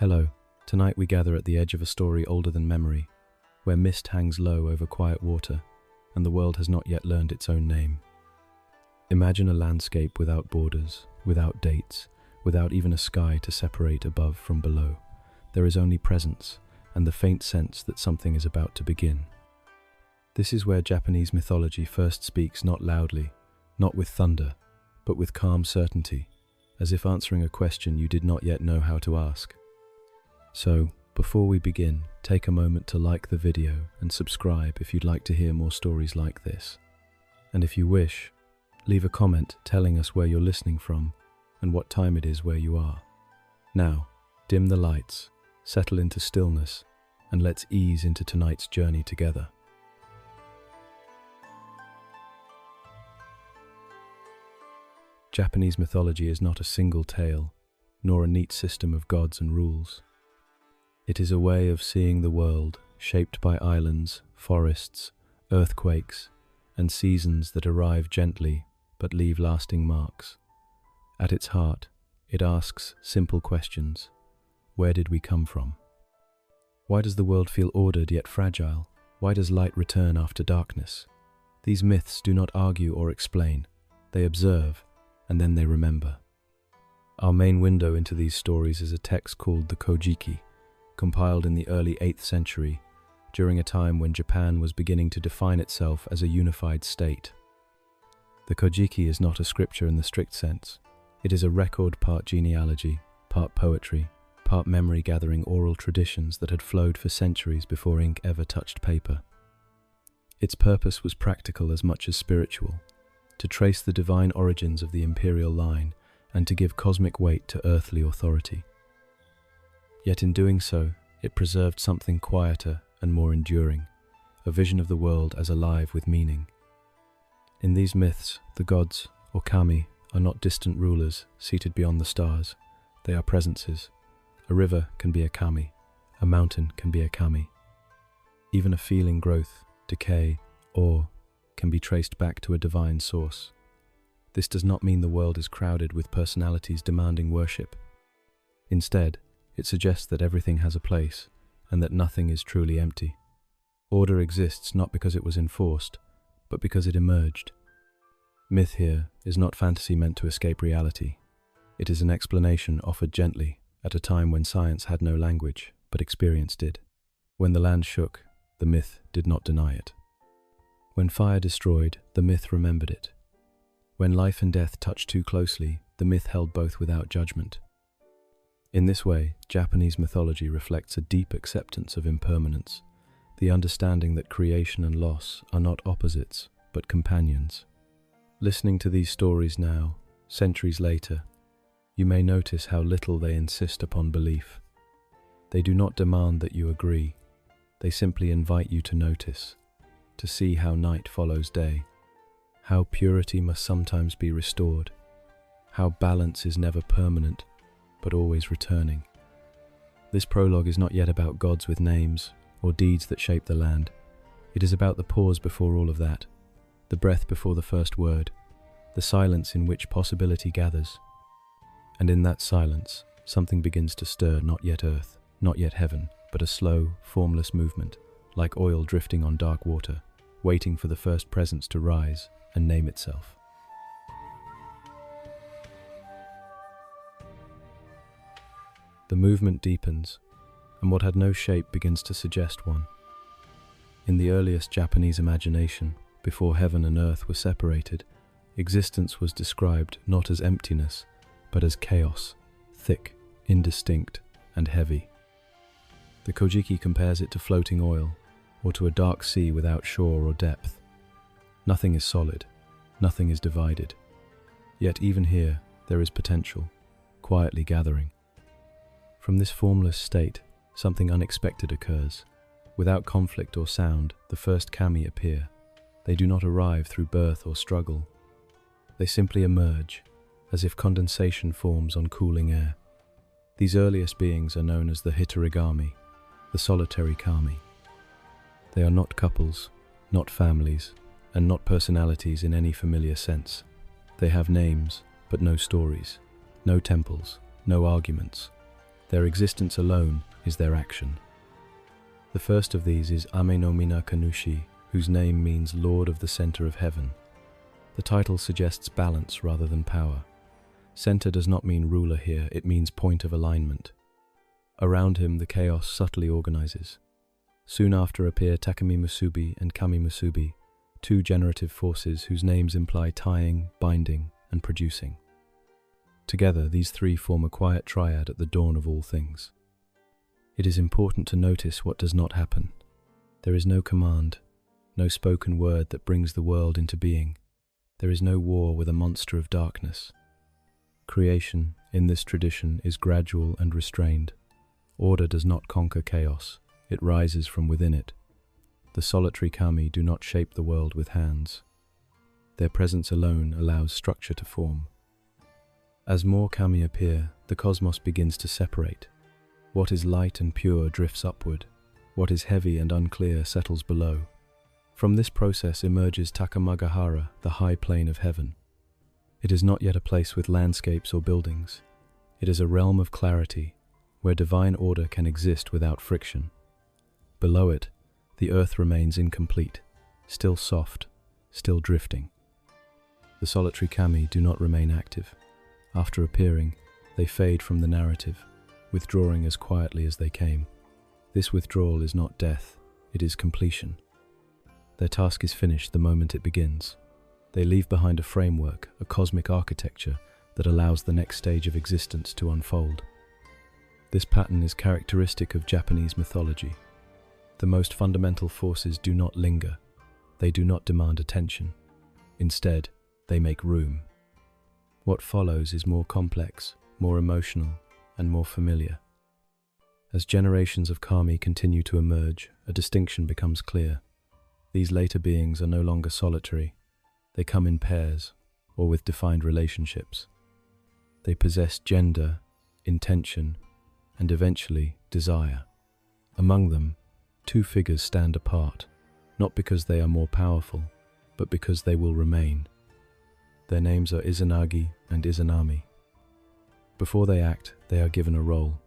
Hello, tonight we gather at the edge of a story older than memory, where mist hangs low over quiet water, and the world has not yet learned its own name. Imagine a landscape without borders, without dates, without even a sky to separate above from below. There is only presence, and the faint sense that something is about to begin. This is where Japanese mythology first speaks, not loudly, not with thunder, but with calm certainty, as if answering a question you did not yet know how to ask. So, before we begin, take a moment to like the video and subscribe if you'd like to hear more stories like this. And if you wish, leave a comment telling us where you're listening from and what time it is where you are. Now, dim the lights, settle into stillness, and let's ease into tonight's journey together. Japanese mythology is not a single tale, nor a neat system of gods and rules. It is a way of seeing the world, shaped by islands, forests, earthquakes, and seasons that arrive gently but leave lasting marks. At its heart, it asks simple questions. Where did we come from? Why does the world feel ordered yet fragile? Why does light return after darkness? These myths do not argue or explain. They observe, and then they remember. Our main window into these stories is a text called the Kojiki, compiled in the early 8th century, during a time when Japan was beginning to define itself as a unified state. The Kojiki is not a scripture in the strict sense. It is a record, part genealogy, part poetry, part memory-gathering oral traditions that had flowed for centuries before ink ever touched paper. Its purpose was practical as much as spiritual, to trace the divine origins of the imperial line and to give cosmic weight to earthly authority. Yet in doing so, it preserved something quieter and more enduring, a vision of the world as alive with meaning. In these myths, the gods, or kami, are not distant rulers seated beyond the stars. They are presences. A river can be a kami, a mountain can be a kami. Even a feeling, growth, decay, awe can be traced back to a divine source. This does not mean the world is crowded with personalities demanding worship. Instead, it suggests that everything has a place, and that nothing is truly empty. Order exists not because it was enforced, but because it emerged. Myth here is not fantasy meant to escape reality. It is an explanation offered gently, at a time when science had no language, but experience did. When the land shook, the myth did not deny it. When fire destroyed, the myth remembered it. When life and death touched too closely, the myth held both without judgment. In this way, Japanese mythology reflects a deep acceptance of impermanence, the understanding that creation and loss are not opposites, but companions. Listening to these stories now, centuries later, you may notice how little they insist upon belief. They do not demand that you agree. They simply invite you to notice, to see how night follows day, how purity must sometimes be restored, how balance is never permanent, but always returning. This prologue is not yet about gods with names or deeds that shape the land. It is about the pause before all of that, the breath before the first word, the silence in which possibility gathers. And in that silence, something begins to stir, not yet earth, not yet heaven, but a slow, formless movement, like oil drifting on dark water, waiting for the first presence to rise and name itself. The movement deepens, and what had no shape begins to suggest one. In the earliest Japanese imagination, before heaven and earth were separated, existence was described not as emptiness, but as chaos, thick, indistinct, and heavy. The Kojiki compares it to floating oil, or to a dark sea without shore or depth. Nothing is solid, nothing is divided. Yet even here, there is potential, quietly gathering. From this formless state, something unexpected occurs. Without conflict or sound, the first kami appear. They do not arrive through birth or struggle. They simply emerge, as if condensation forms on cooling air. These earliest beings are known as the hitorigami, the solitary kami. They are not couples, not families, and not personalities in any familiar sense. They have names, but no stories, no temples, no arguments. Their existence alone is their action. The first of these is Ame no Mina Kanushi, whose name means Lord of the Center of Heaven. The title suggests balance rather than power. Center does not mean ruler here, it means point of alignment. Around him, the chaos subtly organizes. Soon after appear Takami Musubi and Kami Musubi, two generative forces whose names imply tying, binding, and producing. Together, these three form a quiet triad at the dawn of all things. It is important to notice what does not happen. There is no command, no spoken word that brings the world into being. There is no war with a monster of darkness. Creation, in this tradition, is gradual and restrained. Order does not conquer chaos, it rises from within it. The solitary kami do not shape the world with hands. Their presence alone allows structure to form. As more kami appear, the cosmos begins to separate. What is light and pure drifts upward. What is heavy and unclear settles below. From this process emerges Takamagahara, the high plane of heaven. It is not yet a place with landscapes or buildings. It is a realm of clarity, where divine order can exist without friction. Below it, the earth remains incomplete, still soft, still drifting. The solitary kami do not remain active. After appearing, they fade from the narrative, withdrawing as quietly as they came. This withdrawal is not death, it is completion. Their task is finished the moment it begins. They leave behind a framework, a cosmic architecture that allows the next stage of existence to unfold. This pattern is characteristic of Japanese mythology. The most fundamental forces do not linger. They do not demand attention. Instead, they make room. What follows is more complex, more emotional, and more familiar. As generations of kami continue to emerge, a distinction becomes clear. These later beings are no longer solitary. They come in pairs, or with defined relationships. They possess gender, intention, and eventually desire. Among them, two figures stand apart, not because they are more powerful, but because they will remain. Their names are Izanagi and Izanami. Before they act, they are given a role.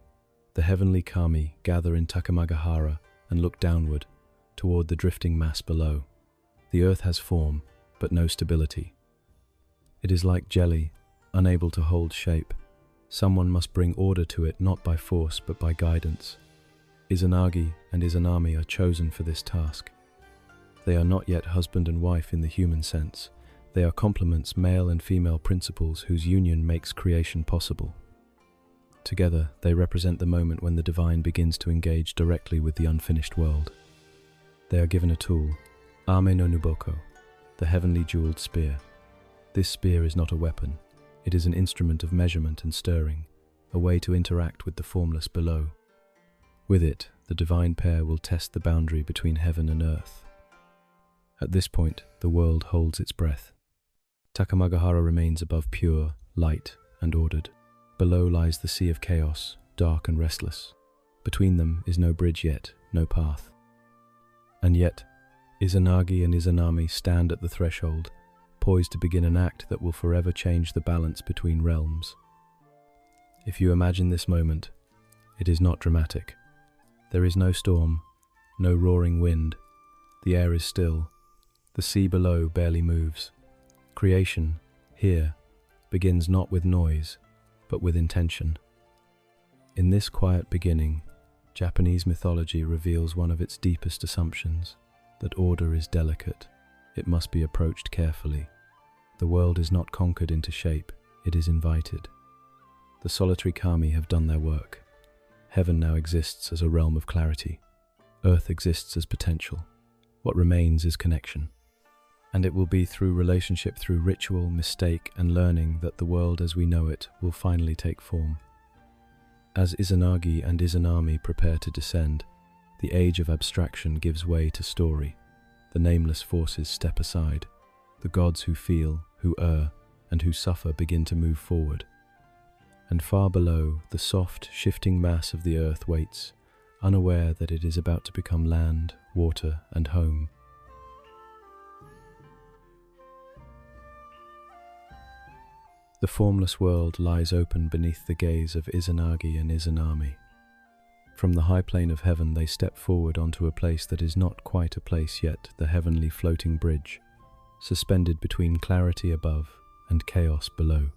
The heavenly kami gather in Takamagahara and look downward, toward the drifting mass below. The earth has form, but no stability. It is like jelly, unable to hold shape. Someone must bring order to it not by force, but by guidance. Izanagi and Izanami are chosen for this task. They are not yet husband and wife in the human sense. They are complements, male and female principles whose union makes creation possible. Together, they represent the moment when the divine begins to engage directly with the unfinished world. They are given a tool, Ame no Nuboko, the heavenly jeweled spear. This spear is not a weapon. It is an instrument of measurement and stirring, a way to interact with the formless below. With it, the divine pair will test the boundary between heaven and earth. At this point, the world holds its breath. Takamagahara remains above pure, light, and ordered. Below lies the sea of chaos, dark and restless. Between them is no bridge yet, no path. And yet, Izanagi and Izanami stand at the threshold, poised to begin an act that will forever change the balance between realms. If you imagine this moment, it is not dramatic. There is no storm, no roaring wind. The air is still. The sea below barely moves. Creation, here, begins not with noise, but with intention. In this quiet beginning, Japanese mythology reveals one of its deepest assumptions, that order is delicate. It must be approached carefully. The world is not conquered into shape, it is invited. The solitary kami have done their work. Heaven now exists as a realm of clarity. Earth exists as potential. What remains is connection. And it will be through relationship, through ritual, mistake, and learning that the world as we know it will finally take form. As Izanagi and Izanami prepare to descend, the age of abstraction gives way to story. The nameless forces step aside. The gods who feel, who err, and who suffer begin to move forward. And far below, the soft, shifting mass of the earth waits, unaware that it is about to become land, water, and home. The formless world lies open beneath the gaze of Izanagi and Izanami. From the high plane of heaven they step forward onto a place that is not quite a place yet, the heavenly floating bridge, suspended between clarity above and chaos below.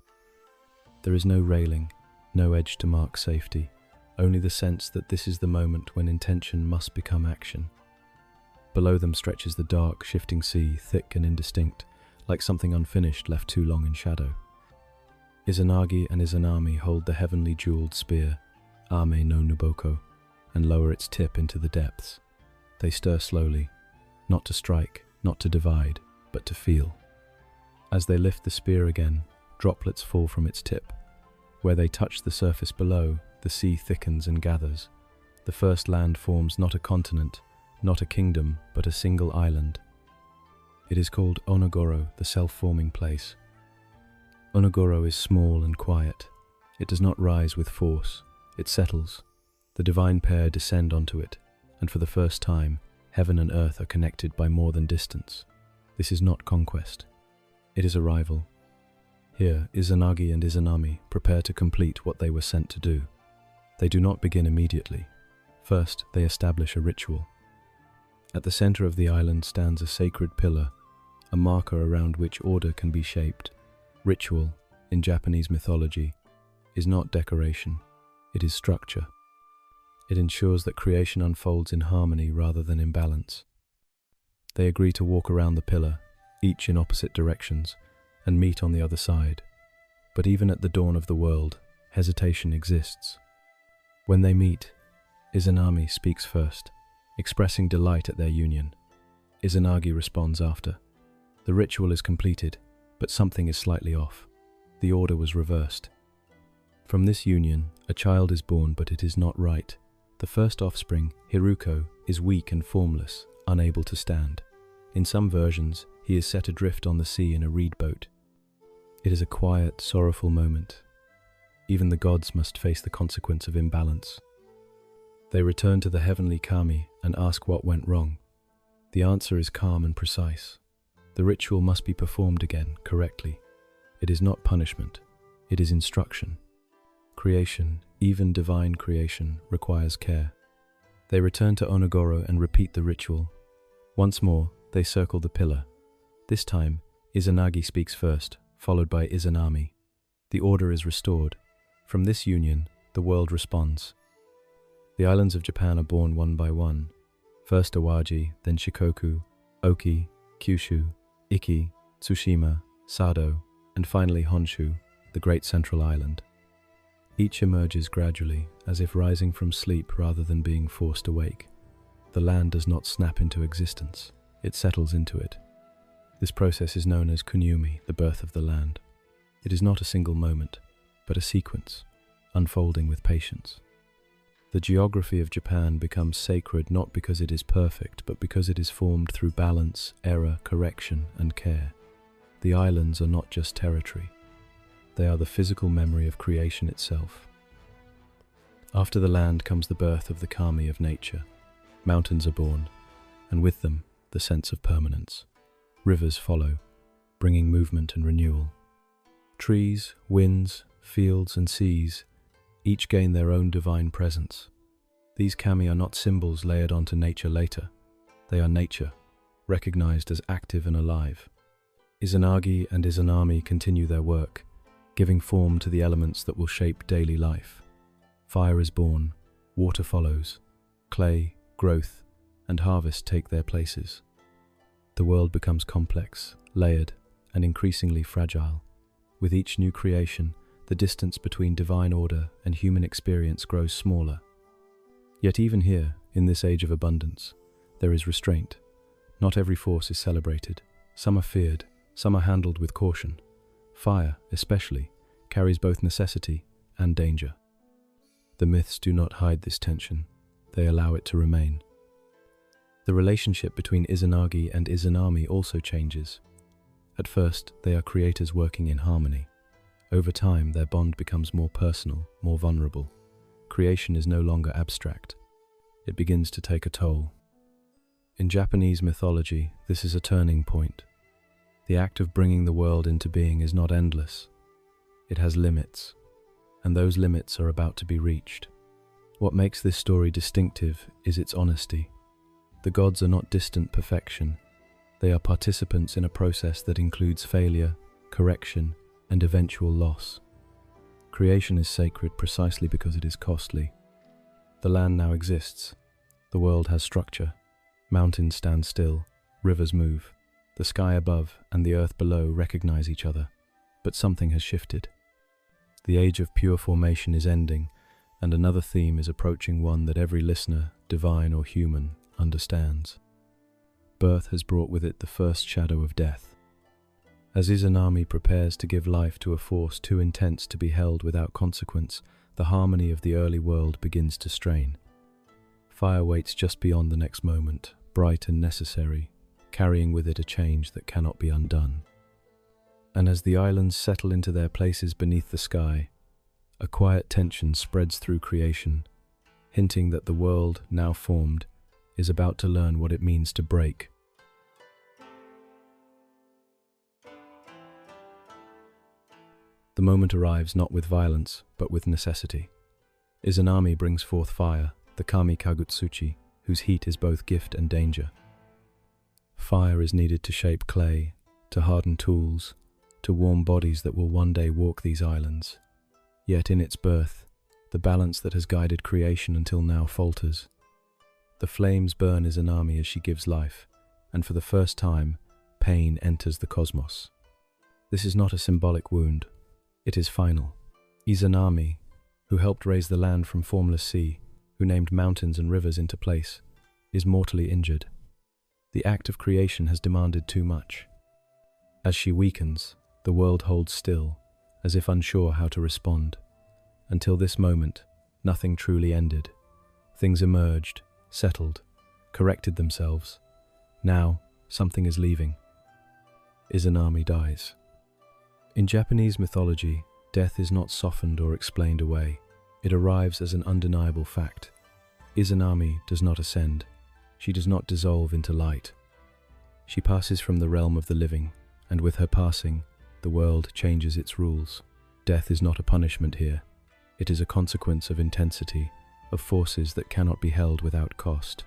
There is no railing, no edge to mark safety, only the sense that this is the moment when intention must become action. Below them stretches the dark, shifting sea, thick and indistinct, like something unfinished left too long in shadow. Izanagi and Izanami hold the heavenly jeweled spear, Ame no Nuboko, and lower its tip into the depths. They stir slowly, not to strike, not to divide, but to feel. As they lift the spear again, droplets fall from its tip. Where they touch the surface below, the sea thickens and gathers. The first land forms not a continent, not a kingdom, but a single island. It is called Onogoro, the self-forming place. Onogoro is small and quiet. It does not rise with force. It settles. The divine pair descend onto it, and for the first time, heaven and earth are connected by more than distance. This is not conquest. It is arrival. Here, Izanagi and Izanami prepare to complete what they were sent to do. They do not begin immediately. First, they establish a ritual. At the center of the island stands a sacred pillar, a marker around which order can be shaped. Ritual, in Japanese mythology, is not decoration, it is structure. It ensures that creation unfolds in harmony rather than imbalance. They agree to walk around the pillar, each in opposite directions, and meet on the other side. But even at the dawn of the world, hesitation exists. When they meet, Izanami speaks first, expressing delight at their union. Izanagi responds after. The ritual is completed, but something is slightly off. The order was reversed. From this union, a child is born, but it is not right. The first offspring, Hiruko, is weak and formless, unable to stand. In some versions, he is set adrift on the sea in a reed boat. It is a quiet, sorrowful moment. Even the gods must face the consequence of imbalance. They return to the heavenly kami and ask what went wrong. The answer is calm and precise. The ritual must be performed again, correctly. It is not punishment, it is instruction. Creation, even divine creation, requires care. They return to Onogoro and repeat the ritual. Once more, they circle the pillar. This time, Izanagi speaks first, followed by Izanami. The order is restored. From this union, the world responds. The islands of Japan are born one by one. First Awaji, then Shikoku, Oki, Kyushu, Iki, Tsushima, Sado, and finally Honshu, the great central island. Each emerges gradually, as if rising from sleep rather than being forced awake. The land does not snap into existence, it settles into it. This process is known as kunyumi, the birth of the land. It is not a single moment, but a sequence, unfolding with patience. The geography of Japan becomes sacred not because it is perfect, but because it is formed through balance, error, correction, and care. The islands are not just territory. They are the physical memory of creation itself. After the land comes the birth of the kami of nature. Mountains are born, and with them, the sense of permanence. Rivers follow, bringing movement and renewal. Trees, winds, fields, and seas each gain their own divine presence. These kami are not symbols layered onto nature later. They are nature, recognized as active and alive. Izanagi and Izanami continue their work, giving form to the elements that will shape daily life. Fire is born, water follows, clay, growth, and harvest take their places. The world becomes complex, layered, and increasingly fragile. With each new creation, the distance between divine order and human experience grows smaller. Yet even here, in this age of abundance, there is restraint. Not every force is celebrated. Some are feared, some are handled with caution. Fire, especially, carries both necessity and danger. The myths do not hide this tension, they allow it to remain. The relationship between Izanagi and Izanami also changes. At first, they are creators working in harmony. Over time, their bond becomes more personal, more vulnerable. Creation is no longer abstract. It begins to take a toll. In Japanese mythology, this is a turning point. The act of bringing the world into being is not endless. It has limits, and those limits are about to be reached. What makes this story distinctive is its honesty. The gods are not distant perfection. They are participants in a process that includes failure, correction, and eventual loss. Creation is sacred precisely because it is costly. The land now exists. The world has structure. Mountains stand still. Rivers move. The sky above and the earth below recognize each other. But something has shifted. The age of pure formation is ending, and another theme is approaching, one that every listener, divine or human, understands. Birth has brought with it the first shadow of death. As Izanami prepares to give life to a force too intense to be held without consequence, the harmony of the early world begins to strain. Fire waits just beyond the next moment, bright and necessary, carrying with it a change that cannot be undone. And as the islands settle into their places beneath the sky, a quiet tension spreads through creation, hinting that the world, now formed, is about to learn what it means to break. The moment arrives not with violence, but with necessity. Izanami brings forth fire, the Kami Kagutsuchi, whose heat is both gift and danger. Fire is needed to shape clay, to harden tools, to warm bodies that will one day walk these islands. Yet in its birth, the balance that has guided creation until now falters. The flames burn Izanami as she gives life, and for the first time, pain enters the cosmos. This is not a symbolic wound. It is final. Izanami, who helped raise the land from formless sea, who named mountains and rivers into place, is mortally injured. The act of creation has demanded too much. As she weakens, the world holds still, as if unsure how to respond. Until this moment, nothing truly ended. Things emerged, settled, corrected themselves. Now, something is leaving. Izanami dies. In Japanese mythology, death is not softened or explained away. It arrives as an undeniable fact. Izanami does not ascend. She does not dissolve into light. She passes from the realm of the living, and with her passing, the world changes its rules. Death is not a punishment here. It is a consequence of intensity, of forces that cannot be held without cost.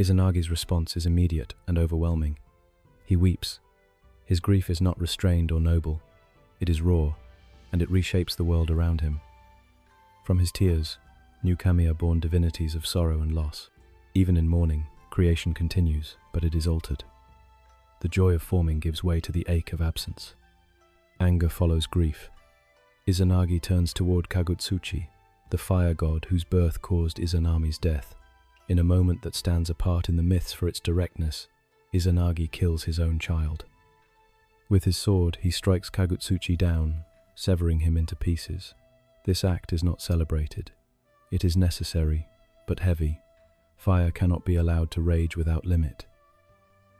Izanagi's response is immediate and overwhelming. He weeps. His grief is not restrained or noble. It is raw, and it reshapes the world around him. From his tears, new kami are born divinities of sorrow and loss. Even in mourning, creation continues, but it is altered. The joy of forming gives way to the ache of absence. Anger follows grief. Izanagi turns toward Kagutsuchi, the fire god whose birth caused Izanami's death. In a moment that stands apart in the myths for its directness, Izanagi kills his own child. With his sword, he strikes Kagutsuchi down, severing him into pieces. This act is not celebrated. It is necessary, but heavy. Fire cannot be allowed to rage without limit.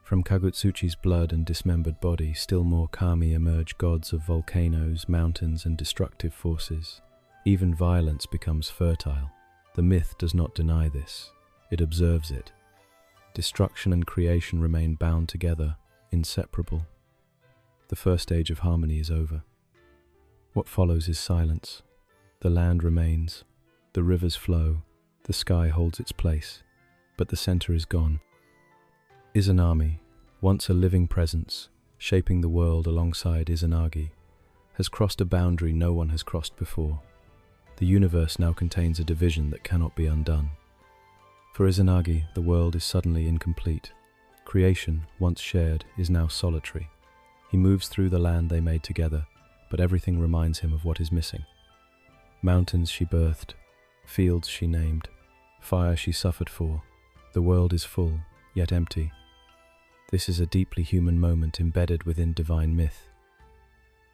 From Kagutsuchi's blood and dismembered body, still more kami emerge, gods of volcanoes, mountains, and destructive forces. Even violence becomes fertile. The myth does not deny this. It observes it. Destruction and creation remain bound together, inseparable. The first stage of harmony is over. What follows is silence. The land remains. The rivers flow. The sky holds its place. But the center is gone. Izanami, once a living presence, shaping the world alongside Izanagi, has crossed a boundary no one has crossed before. The universe now contains a division that cannot be undone. For Izanagi, the world is suddenly incomplete. Creation, once shared, is now solitary. He moves through the land they made together, but everything reminds him of what is missing. Mountains she birthed, fields she named, fire she suffered for. The world is full, yet empty. This is a deeply human moment embedded within divine myth.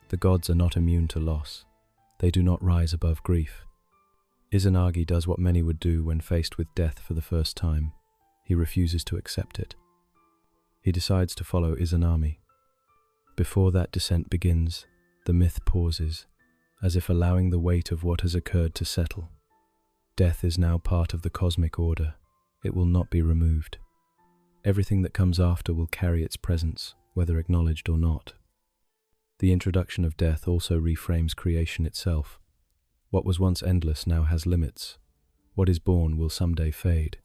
The gods are not immune to loss. They do not rise above grief. Izanagi does what many would do when faced with death for the first time. He refuses to accept it. He decides to follow Izanami. Before that descent begins, the myth pauses, as if allowing the weight of what has occurred to settle. Death is now part of the cosmic order. It will not be removed. Everything that comes after will carry its presence, whether acknowledged or not. The introduction of death also reframes creation itself. What was once endless now has limits. What is born will someday fade.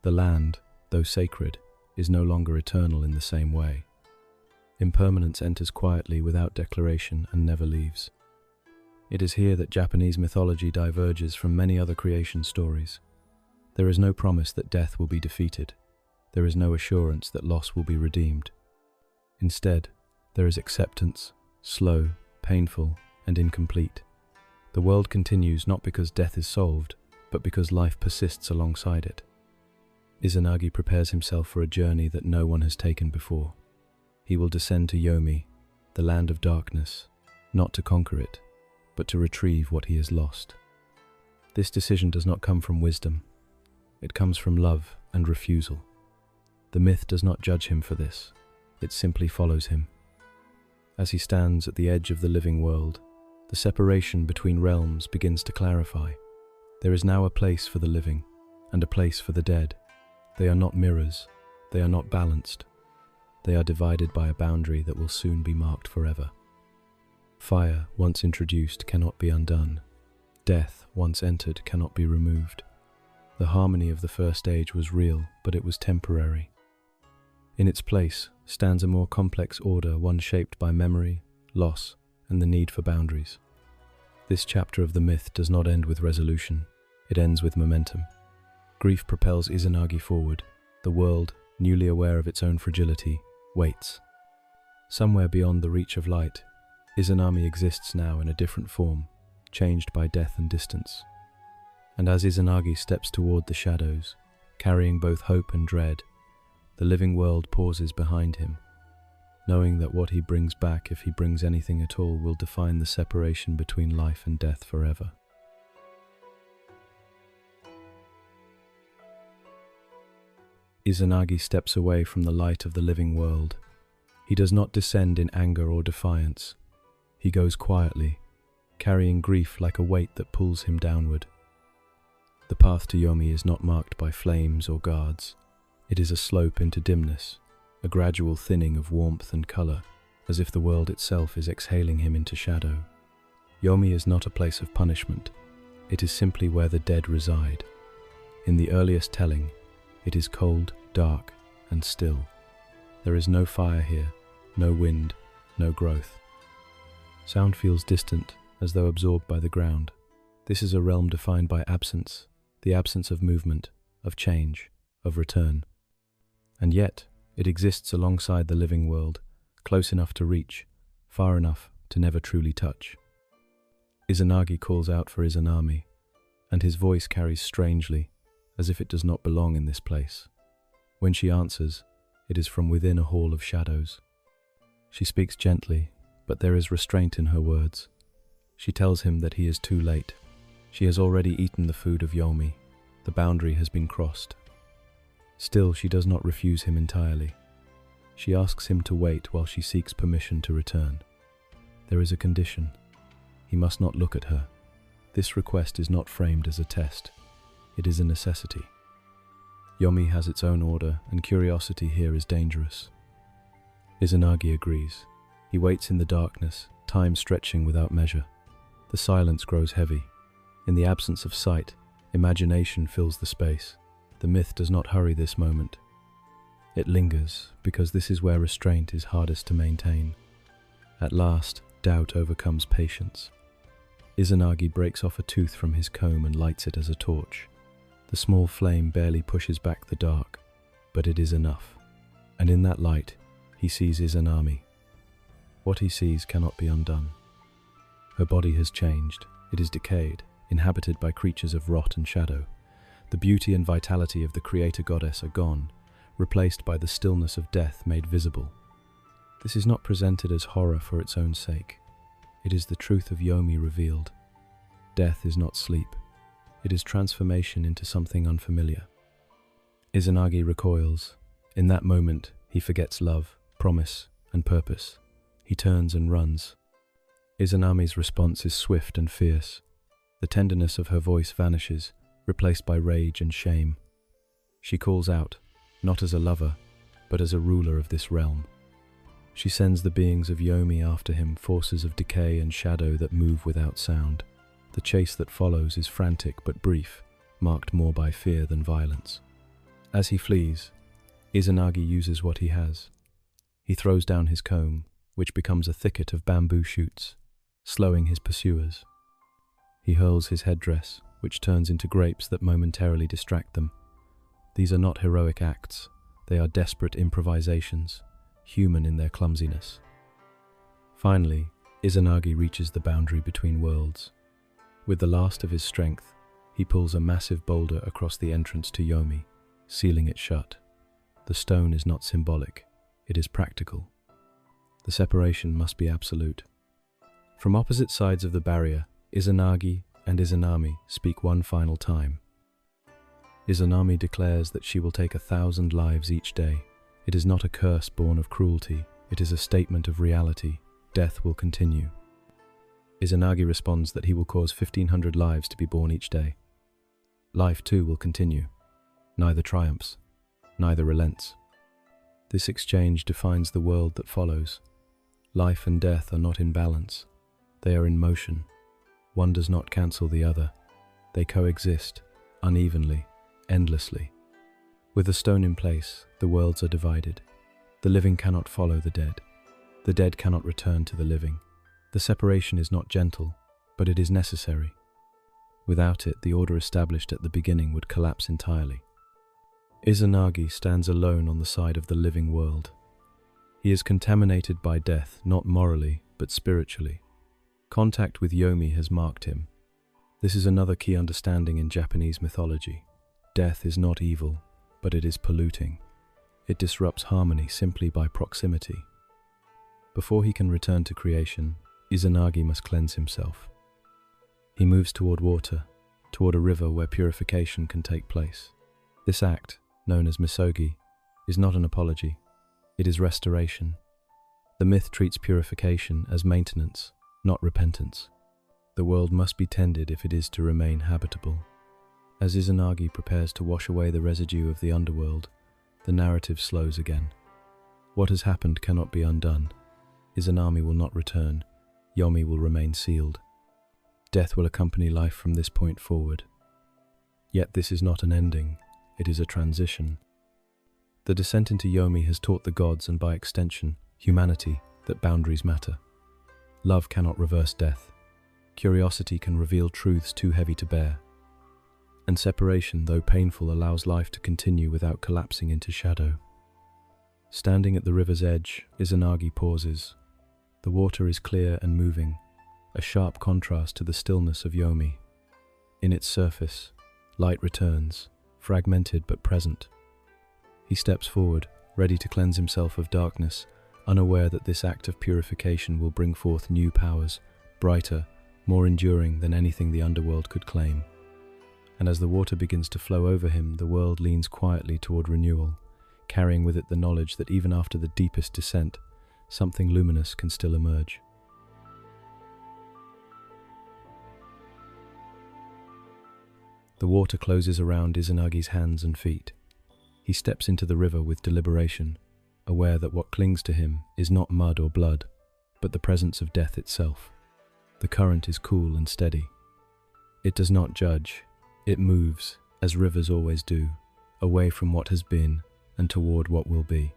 The land, though sacred, is no longer eternal in the same way. Impermanence enters quietly without declaration and never leaves. It is here that Japanese mythology diverges from many other creation stories. There is no promise that death will be defeated. There is no assurance that loss will be redeemed. Instead, there is acceptance, slow, painful, and incomplete. The world continues not because death is solved, but because life persists alongside it. Izanagi prepares himself for a journey that no one has taken before. He will descend to Yomi, the land of darkness, not to conquer it, but to retrieve what he has lost. This decision does not come from wisdom. It comes from love and refusal. The myth does not judge him for this. It simply follows him. As he stands at the edge of the living world, the separation between realms begins to clarify. There is now a place for the living and a place for the dead. They are not mirrors. They are not balanced. They are divided by a boundary that will soon be marked forever. Fire, once introduced, cannot be undone. Death, once entered, cannot be removed. The harmony of the first age was real, but it was temporary. In its place stands a more complex order, one shaped by memory, loss, and the need for boundaries. This chapter of the myth does not end with resolution. It ends with momentum. Grief propels Izanagi forward. The world, newly aware of its own fragility, waits. Somewhere beyond the reach of light, Izanami exists now in a different form, changed by death and distance. And as Izanagi steps toward the shadows, carrying both hope and dread, the living world pauses behind him, knowing that what he brings back, if he brings anything at all, will define the separation between life and death forever. Izanagi steps away from the light of the living world. He does not descend in anger or defiance. He goes quietly, carrying grief like a weight that pulls him downward. The path to Yomi is not marked by flames or guards. It is a slope into dimness, a gradual thinning of warmth and color, as if the world itself is exhaling him into shadow. Yomi is not a place of punishment. It is simply where the dead reside. In the earliest telling, it is cold, dark, and still. There is no fire here, no wind, no growth. Sound feels distant, as though absorbed by the ground. This is a realm defined by absence, the absence of movement, of change, of return. And yet, it exists alongside the living world, close enough to reach, far enough to never truly touch. Izanagi calls out for Izanami, and his voice carries strangely, as if it does not belong in this place. When she answers, it is from within a hall of shadows. She speaks gently, but there is restraint in her words. She tells him that he is too late. She has already eaten the food of Yomi. The boundary has been crossed. Still, she does not refuse him entirely. She asks him to wait while she seeks permission to return. There is a condition. He must not look at her. This request is not framed as a test. It is a necessity. Yomi has its own order, and curiosity here is dangerous. Izanagi agrees. He waits in the darkness, time stretching without measure. The silence grows heavy. In the absence of sight, imagination fills the space. The myth does not hurry this moment. It lingers, because this is where restraint is hardest to maintain. At last, doubt overcomes patience. Izanagi breaks off a tooth from his comb and lights it as a torch. The small flame barely pushes back the dark, but it is enough. And in that light, he sees Izanami. What he sees cannot be undone. Her body has changed. It is decayed, inhabited by creatures of rot and shadow. The beauty and vitality of the creator goddess are gone, replaced by the stillness of death made visible. This is not presented as horror for its own sake. It is the truth of Yomi revealed. Death is not sleep. It is transformation into something unfamiliar. Izanagi recoils. In that moment, he forgets love, promise, and purpose. He turns and runs. Izanami's response is swift and fierce. The tenderness of her voice vanishes, replaced by rage and shame. She calls out, not as a lover, but as a ruler of this realm. She sends the beings of Yomi after him, forces of decay and shadow that move without sound. The chase that follows is frantic but brief, marked more by fear than violence. As he flees, Izanagi uses what he has. He throws down his comb, which becomes a thicket of bamboo shoots, slowing his pursuers. He hurls his headdress, which turns into grapes that momentarily distract them. These are not heroic acts, they are desperate improvisations, human in their clumsiness. Finally, Izanagi reaches the boundary between worlds. With the last of his strength, he pulls a massive boulder across the entrance to Yomi, sealing it shut. The stone is not symbolic, it is practical. The separation must be absolute. From opposite sides of the barrier, Izanagi and Izanami speak one final time. Izanami declares that she will take 1,000 lives each day. It is not a curse born of cruelty, it is a statement of reality. Death will continue. Izanagi responds that he will cause 1,500 lives to be born each day. Life too will continue. Neither triumphs, neither relents. This exchange defines the world that follows. Life and death are not in balance. They are in motion. One does not cancel the other. They coexist, unevenly, endlessly. With the stone in place, the worlds are divided. The living cannot follow the dead. The dead cannot return to the living. The separation is not gentle, but it is necessary. Without it, the order established at the beginning would collapse entirely. Izanagi stands alone on the side of the living world. He is contaminated by death, not morally, but spiritually. Contact with Yomi has marked him. This is another key understanding in Japanese mythology. Death is not evil, but it is polluting. It disrupts harmony simply by proximity. Before he can return to creation, Izanagi must cleanse himself. He moves toward water, toward a river where purification can take place. This act, known as misogi, is not an apology. It is restoration. The myth treats purification as maintenance, not repentance. The world must be tended if it is to remain habitable. As Izanagi prepares to wash away the residue of the underworld, the narrative slows again. What has happened cannot be undone. Izanami will not return. Yomi will remain sealed. Death will accompany life from this point forward. Yet this is not an ending, it is a transition. The descent into Yomi has taught the gods, and by extension, humanity, that boundaries matter. Love cannot reverse death. Curiosity can reveal truths too heavy to bear. And separation, though painful, allows life to continue without collapsing into shadow. Standing at the river's edge, Izanagi pauses. The water is clear and moving, a sharp contrast to the stillness of Yomi. In its surface, light returns, fragmented but present. He steps forward, ready to cleanse himself of darkness, unaware that this act of purification will bring forth new powers, brighter, more enduring than anything the underworld could claim. And as the water begins to flow over him, the world leans quietly toward renewal, carrying with it the knowledge that even after the deepest descent, something luminous can still emerge. The water closes around Izanagi's hands and feet. He steps into the river with deliberation, aware that what clings to him is not mud or blood, but the presence of death itself. The current is cool and steady. It does not judge, it moves, as rivers always do, away from what has been and toward what will be.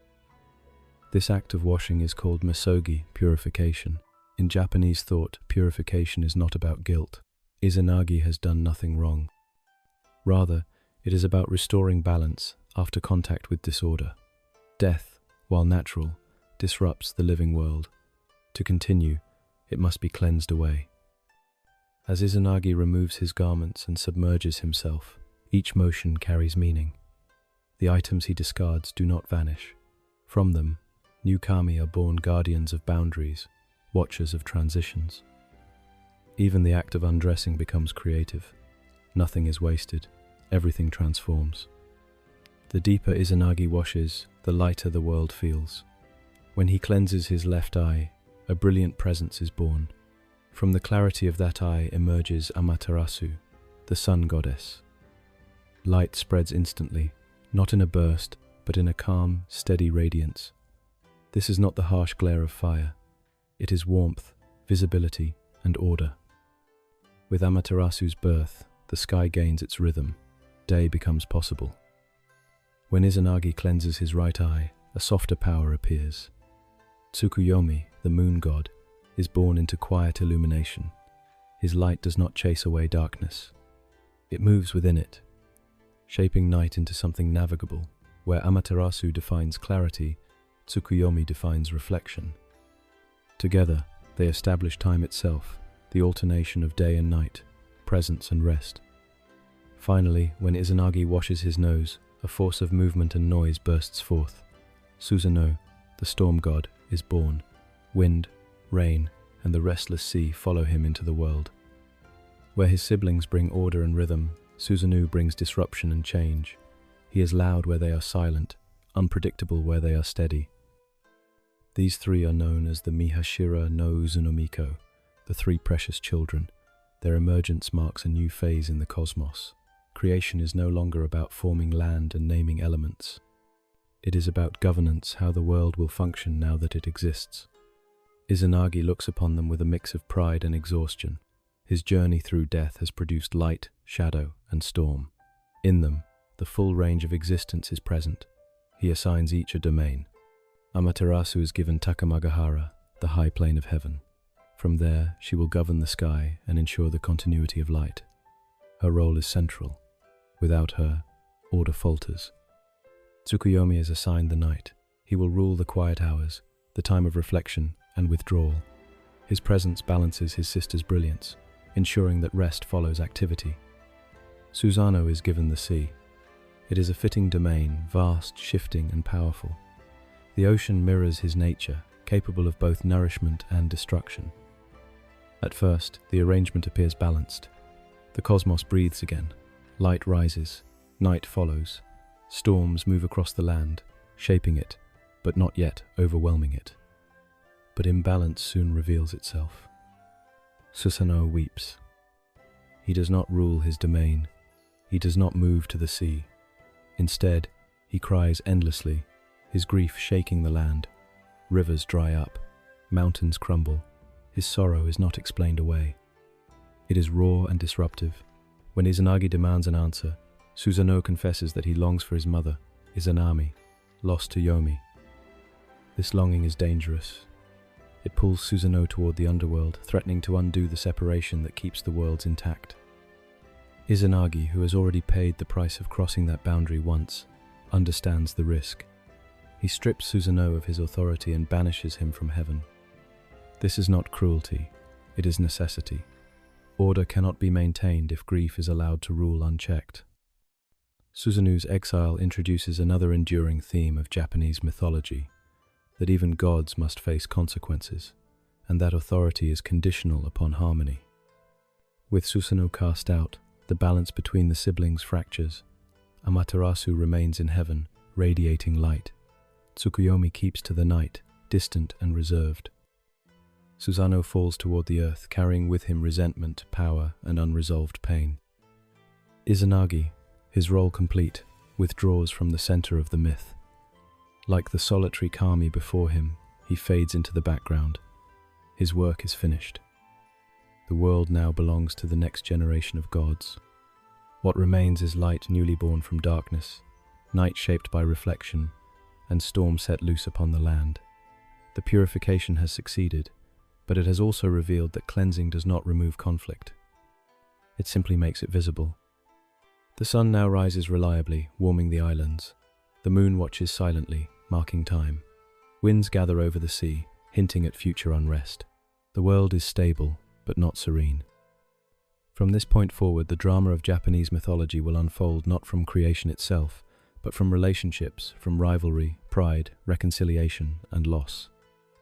This act of washing is called misogi, purification. In Japanese thought, purification is not about guilt. Izanagi has done nothing wrong. Rather, it is about restoring balance after contact with disorder. Death, while natural, disrupts the living world. To continue, it must be cleansed away. As Izanagi removes his garments and submerges himself, each motion carries meaning. The items he discards do not vanish. From them, new kami are born, guardians of boundaries, watchers of transitions. Even the act of undressing becomes creative. Nothing is wasted, everything transforms. The deeper Izanagi washes, the lighter the world feels. When he cleanses his left eye, a brilliant presence is born. From the clarity of that eye emerges Amaterasu, the sun goddess. Light spreads instantly, not in a burst, but in a calm, steady radiance. This is not the harsh glare of fire. It is warmth, visibility, and order. With Amaterasu's birth, the sky gains its rhythm. Day becomes possible. When Izanagi cleanses his right eye, a softer power appears. Tsukuyomi, the moon god, is born into quiet illumination. His light does not chase away darkness. It moves within it, shaping night into something navigable. Where Amaterasu defines clarity, Tsukuyomi defines reflection. Together, they establish time itself, the alternation of day and night, presence and rest. Finally, when Izanagi washes his nose, a force of movement and noise bursts forth. Susanoo, the storm god, is born. Wind, rain, and the restless sea follow him into the world. Where his siblings bring order and rhythm, Susanoo brings disruption and change. He is loud where they are silent, unpredictable where they are steady. These three are known as the Mihashira no Uzunomiko, the three precious children. Their emergence marks a new phase in the cosmos. Creation is no longer about forming land and naming elements. It is about governance, how the world will function now that it exists. Izanagi looks upon them with a mix of pride and exhaustion. His journey through death has produced light, shadow, and storm. In them, the full range of existence is present. He assigns each a domain. Amaterasu is given Takamagahara, the high plane of heaven. From there, she will govern the sky and ensure the continuity of light. Her role is central. Without her, order falters. Tsukuyomi is assigned the night. He will rule the quiet hours, the time of reflection and withdrawal. His presence balances his sister's brilliance, ensuring that rest follows activity. Susanoo is given the sea. It is a fitting domain, vast, shifting, and powerful. The ocean mirrors his nature, capable of both nourishment and destruction. At first, the arrangement appears balanced. The cosmos breathes again. Light rises, night follows. Storms move across the land, shaping it, but not yet overwhelming it. But imbalance soon reveals itself. Susanoo weeps. He does not rule his domain. He does not move to the sea. Instead, he cries endlessly, his grief shaking the land. Rivers dry up, mountains crumble. His sorrow is not explained away. It is raw and disruptive. When Izanagi demands an answer, Susanoo confesses that he longs for his mother, Izanami, lost to Yomi. This longing is dangerous. It pulls Susanoo toward the underworld, threatening to undo the separation that keeps the worlds intact. Izanagi, who has already paid the price of crossing that boundary once, understands the risk. He strips Susanoo of his authority and banishes him from heaven. This is not cruelty, it is necessity. Order cannot be maintained if grief is allowed to rule unchecked. Susanoo's exile introduces another enduring theme of Japanese mythology, that even gods must face consequences, and that authority is conditional upon harmony. With Susanoo cast out, the balance between the siblings fractures. Amaterasu remains in heaven, radiating light. Tsukuyomi keeps to the night, distant and reserved. Susanoo falls toward the earth, carrying with him resentment, power, and unresolved pain. Izanagi, his role complete, withdraws from the center of the myth. Like the solitary kami before him, he fades into the background. His work is finished. The world now belongs to the next generation of gods. What remains is light newly born from darkness, night shaped by reflection, and storm set loose upon the land. The purification has succeeded, but it has also revealed that cleansing does not remove conflict. It simply makes it visible. The sun now rises reliably, warming the islands. The moon watches silently, marking time. Winds gather over the sea, hinting at future unrest. The world is stable, but not serene. From this point forward, the drama of Japanese mythology will unfold not from creation itself, but from relationships, from rivalry, pride, reconciliation, and loss.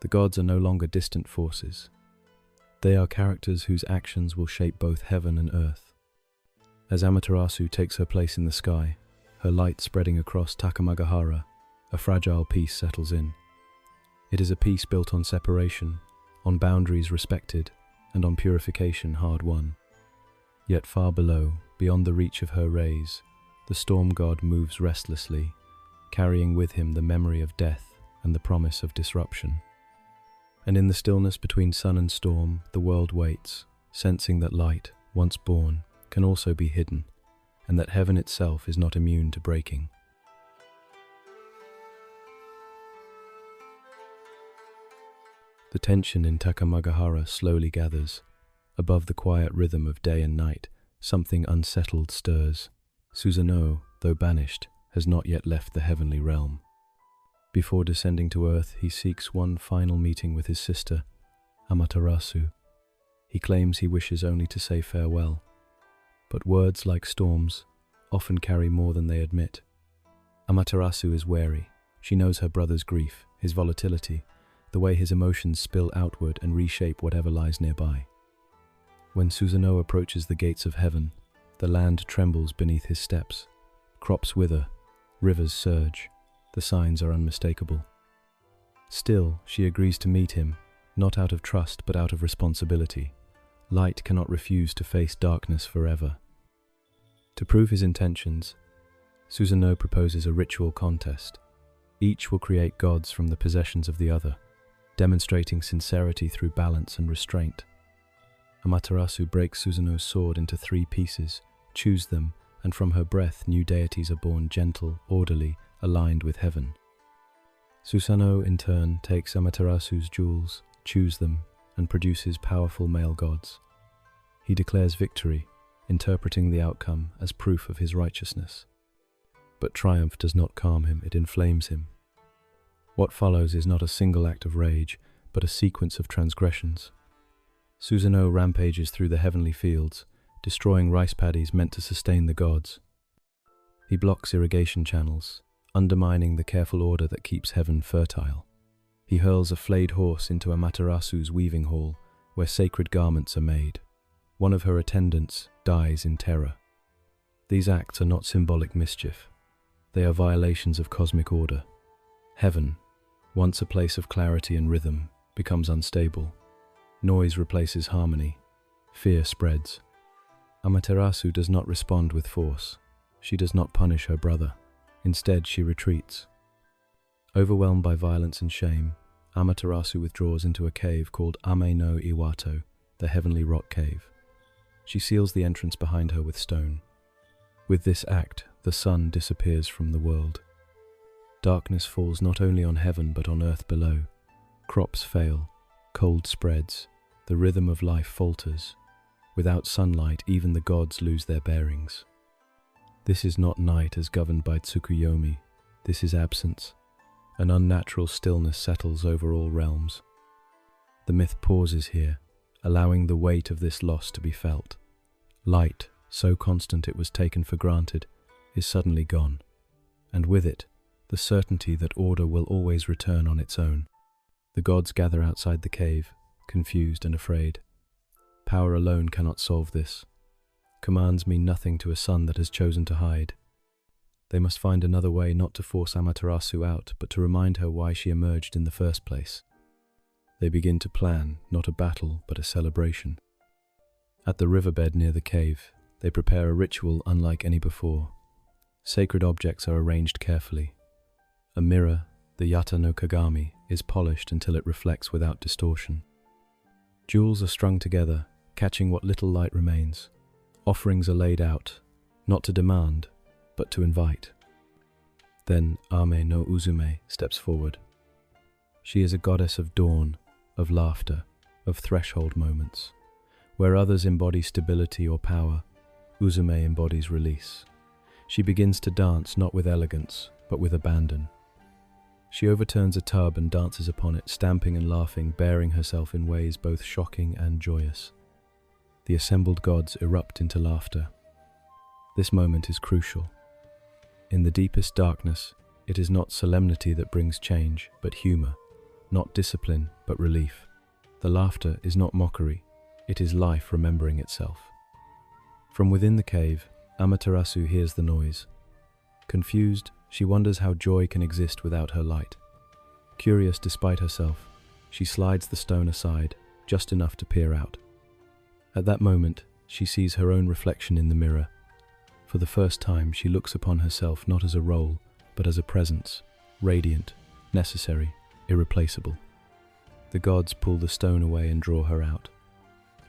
The gods are no longer distant forces. They are characters whose actions will shape both heaven and earth. As Amaterasu takes her place in the sky, her light spreading across Takamagahara, a fragile peace settles in. It is a peace built on separation, on boundaries respected, and on purification hard won. Yet far below, beyond the reach of her rays, the storm god moves restlessly, carrying with him the memory of death and the promise of disruption. And in the stillness between sun and storm, the world waits, sensing that light, once born, can also be hidden, and that heaven itself is not immune to breaking. The tension in Takamagahara slowly gathers. Above the quiet rhythm of day and night, something unsettled stirs. Susanoo, though banished, has not yet left the heavenly realm. Before descending to earth, he seeks one final meeting with his sister, Amaterasu. He claims he wishes only to say farewell. But words, like storms, often carry more than they admit. Amaterasu is wary. She knows her brother's grief, his volatility, the way his emotions spill outward and reshape whatever lies nearby. When Susanoo approaches the gates of heaven, the land trembles beneath his steps. Crops wither, rivers surge. The signs are unmistakable. Still, she agrees to meet him, not out of trust but out of responsibility. Light cannot refuse to face darkness forever. To prove his intentions, Susanoo proposes a ritual contest. Each will create gods from the possessions of the other, demonstrating sincerity through balance and restraint. Amaterasu breaks Susanoo's sword into 3 pieces, chews them, and from her breath new deities are born, gentle, orderly, aligned with heaven. Susanoo, in turn, takes Amaterasu's jewels, chews them, and produces powerful male gods. He declares victory, interpreting the outcome as proof of his righteousness. But triumph does not calm him, it inflames him. What follows is not a single act of rage, but a sequence of transgressions. Susanoo rampages through the heavenly fields, destroying rice paddies meant to sustain the gods. He blocks irrigation channels, undermining the careful order that keeps heaven fertile. He hurls a flayed horse into Amaterasu's weaving hall, where sacred garments are made. One of her attendants dies in terror. These acts are not symbolic mischief. They are violations of cosmic order. Heaven, once a place of clarity and rhythm, becomes unstable. Noise replaces harmony. Fear spreads. Amaterasu does not respond with force. She does not punish her brother. Instead, she retreats. Overwhelmed by violence and shame, Amaterasu withdraws into a cave called Ame no Iwato, the heavenly rock cave. She seals the entrance behind her with stone. With this act, the sun disappears from the world. Darkness falls not only on heaven but on earth below. Crops fail, cold spreads, the rhythm of life falters. Without sunlight, even the gods lose their bearings. This is not night as governed by Tsukuyomi. This is absence. An unnatural stillness settles over all realms. The myth pauses here, allowing the weight of this loss to be felt. Light, so constant it was taken for granted, is suddenly gone, and with it, the certainty that order will always return on its own. The gods gather outside the cave, confused and afraid. Power alone cannot solve this. Commands mean nothing to a son that has chosen to hide. They must find another way, not to force Amaterasu out, but to remind her why she emerged in the first place. They begin to plan, not a battle, but a celebration. At the riverbed near the cave, they prepare a ritual unlike any before. Sacred objects are arranged carefully. A mirror, the Yata no Kagami, is polished until it reflects without distortion. Jewels are strung together, catching what little light remains. Offerings are laid out, not to demand, but to invite. Then Ame no Uzume steps forward. She is a goddess of dawn, of laughter, of threshold moments. Where others embody stability or power, Uzume embodies release. She begins to dance not with elegance, but with abandon. She overturns a tub and dances upon it, stamping and laughing, bearing herself in ways both shocking and joyous. The assembled gods erupt into laughter. This moment is crucial. In the deepest darkness, it is not solemnity that brings change, but humor, not discipline, but relief. The laughter is not mockery, it is life remembering itself. From within the cave, Amaterasu hears the noise. Confused, she wonders how joy can exist without her light. Curious despite herself, she slides the stone aside, just enough to peer out. At that moment, she sees her own reflection in the mirror. For the first time, she looks upon herself not as a role, but as a presence, radiant, necessary, irreplaceable. The gods pull the stone away and draw her out.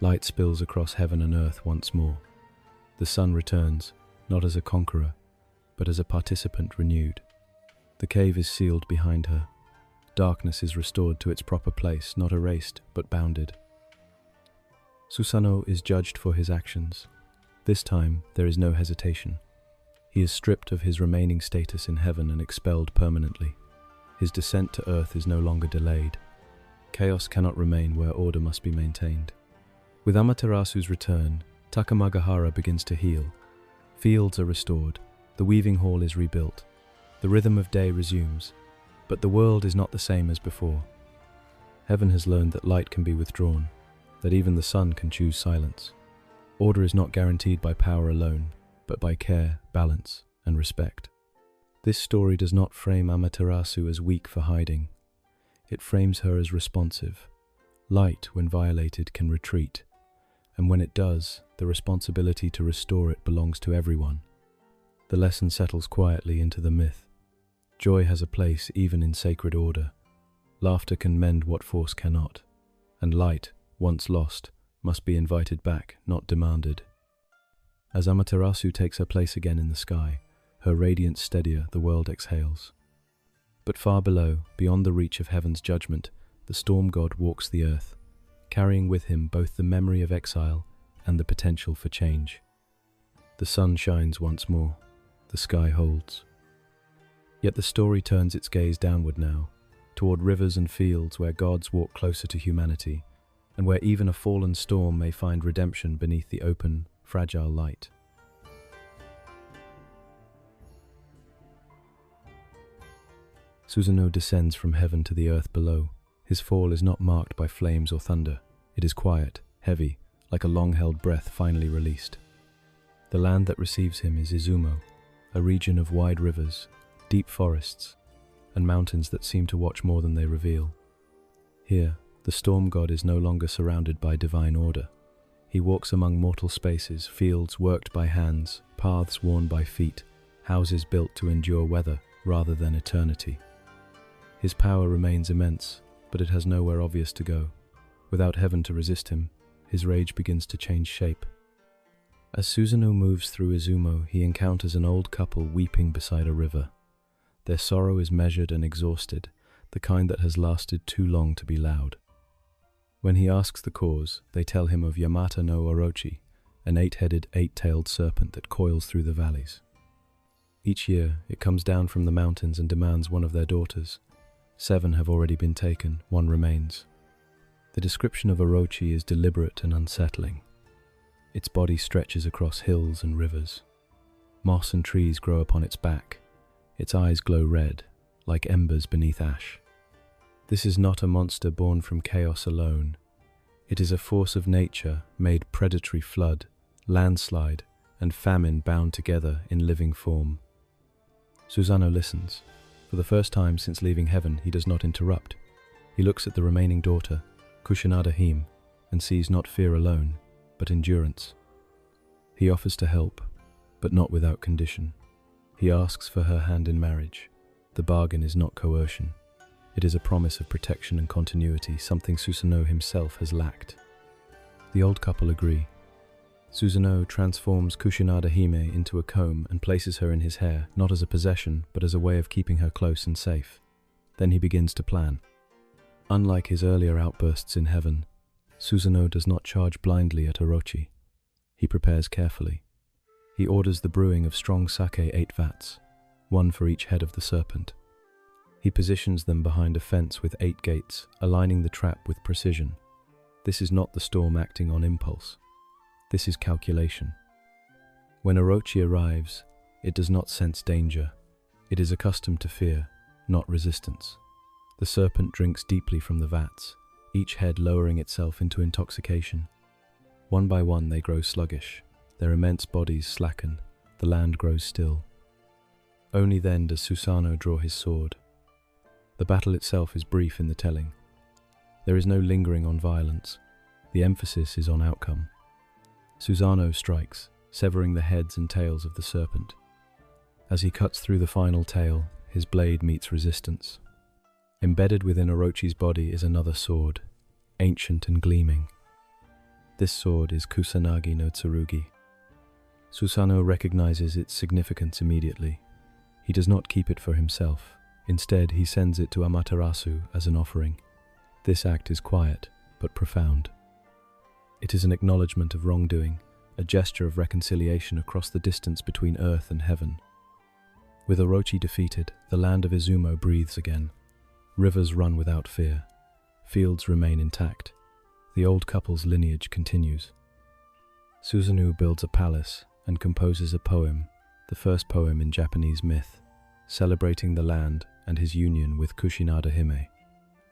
Light spills across heaven and earth once more. The sun returns, not as a conqueror, but as a participant renewed. The cave is sealed behind her. Darkness is restored to its proper place, not erased, but bounded. Susanoo is judged for his actions. This time, there is no hesitation. He is stripped of his remaining status in heaven and expelled permanently. His descent to earth is no longer delayed. Chaos cannot remain where order must be maintained. With Amaterasu's return, Takamagahara begins to heal. Fields are restored. The weaving hall is rebuilt. The rhythm of day resumes. But the world is not the same as before. Heaven has learned that light can be withdrawn, that even the sun can choose silence. Order is not guaranteed by power alone, but by care, balance, and respect. This story does not frame Amaterasu as weak for hiding. It frames her as responsive. Light, when violated, can retreat, and when it does, the responsibility to restore it belongs to everyone. The lesson settles quietly into the myth. Joy has a place even in sacred order. Laughter can mend what force cannot, and light, once lost, must be invited back, not demanded. As Amaterasu takes her place again in the sky, her radiance steadier, the world exhales. But far below, beyond the reach of heaven's judgment, the storm god walks the earth, carrying with him both the memory of exile and the potential for change. The sun shines once more, the sky holds. Yet the story turns its gaze downward now, toward rivers and fields where gods walk closer to humanity, and where even a fallen storm may find redemption beneath the open, fragile light. Susanoo descends from heaven to the earth below. His fall is not marked by flames or thunder. It is quiet, heavy, like a long-held breath finally released. The land that receives him is Izumo, a region of wide rivers, deep forests, and mountains that seem to watch more than they reveal. Here, the storm god is no longer surrounded by divine order. He walks among mortal spaces, fields worked by hands, paths worn by feet, houses built to endure weather rather than eternity. His power remains immense, but it has nowhere obvious to go. Without heaven to resist him, his rage begins to change shape. As Susanoo moves through Izumo, he encounters an old couple weeping beside a river. Their sorrow is measured and exhausted, the kind that has lasted too long to be loud. When he asks the cause, they tell him of Yamata no Orochi, an eight-headed, eight-tailed serpent that coils through the valleys. Each year, it comes down from the mountains and demands one of their daughters. 7 have already been taken, 1 remains. The description of Orochi is deliberate and unsettling. Its body stretches across hills and rivers. Moss and trees grow upon its back. Its eyes glow red, like embers beneath ash. This is not a monster born from chaos alone. It is a force of nature made predatory flood, landslide, and famine bound together in living form. Susanoo listens. For the first time since leaving heaven, he does not interrupt. He looks at the remaining daughter, Kushinada Hime, and sees not fear alone, but endurance. He offers to help, but not without condition. He asks for her hand in marriage. The bargain is not coercion. It is a promise of protection and continuity, something Susanoo himself has lacked. The old couple agree. Susanoo transforms Kushinada Hime into a comb and places her in his hair, not as a possession, but as a way of keeping her close and safe. Then he begins to plan. Unlike his earlier outbursts in heaven, Susanoo does not charge blindly at Orochi. He prepares carefully. He orders the brewing of strong sake 8 vats, 1 for each head of the serpent. He positions them behind a fence with 8 gates, aligning the trap with precision. This is not the storm acting on impulse. This is calculation. When Orochi arrives, it does not sense danger. It is accustomed to fear, not resistance. The serpent drinks deeply from the vats, each head lowering itself into intoxication. One by one they grow sluggish. Their immense bodies slacken. The land grows still. Only then does Susanoo draw his sword. The battle itself is brief in the telling. There is no lingering on violence. The emphasis is on outcome. Susanoo strikes, severing the heads and tails of the serpent. As he cuts through the final tail, his blade meets resistance. Embedded within Orochi's body is another sword, ancient and gleaming. This sword is Kusanagi no Tsurugi. Susanoo recognizes its significance immediately. He does not keep it for himself. Instead, he sends it to Amaterasu as an offering. This act is quiet, but profound. It is an acknowledgement of wrongdoing, a gesture of reconciliation across the distance between earth and heaven. With Orochi defeated, the land of Izumo breathes again. Rivers run without fear. Fields remain intact. The old couple's lineage continues. Susanoo builds a palace and composes a poem, the first poem in Japanese myth, celebrating the land and his union with Kushinada Hime.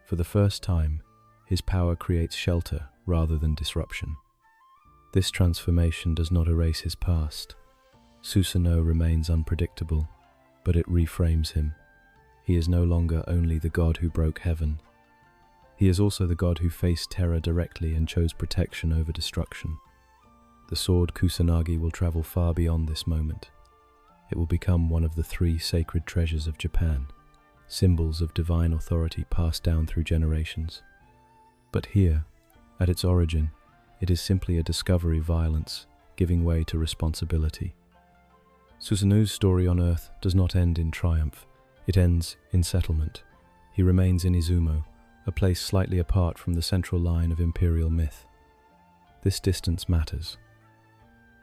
For the first time, his power creates shelter rather than disruption. This transformation does not erase his past. Susanoo remains unpredictable, but it reframes him. He is no longer only the god who broke heaven. He is also the god who faced terror directly and chose protection over destruction. The sword Kusanagi will travel far beyond this moment. It will become one of the 3 sacred treasures of Japan, symbols of divine authority passed down through generations. But here, at its origin, it is simply a discovery violence, giving way to responsibility. Susanoo's story on Earth does not end in triumph. It ends in settlement. He remains in Izumo, a place slightly apart from the central line of imperial myth. This distance matters.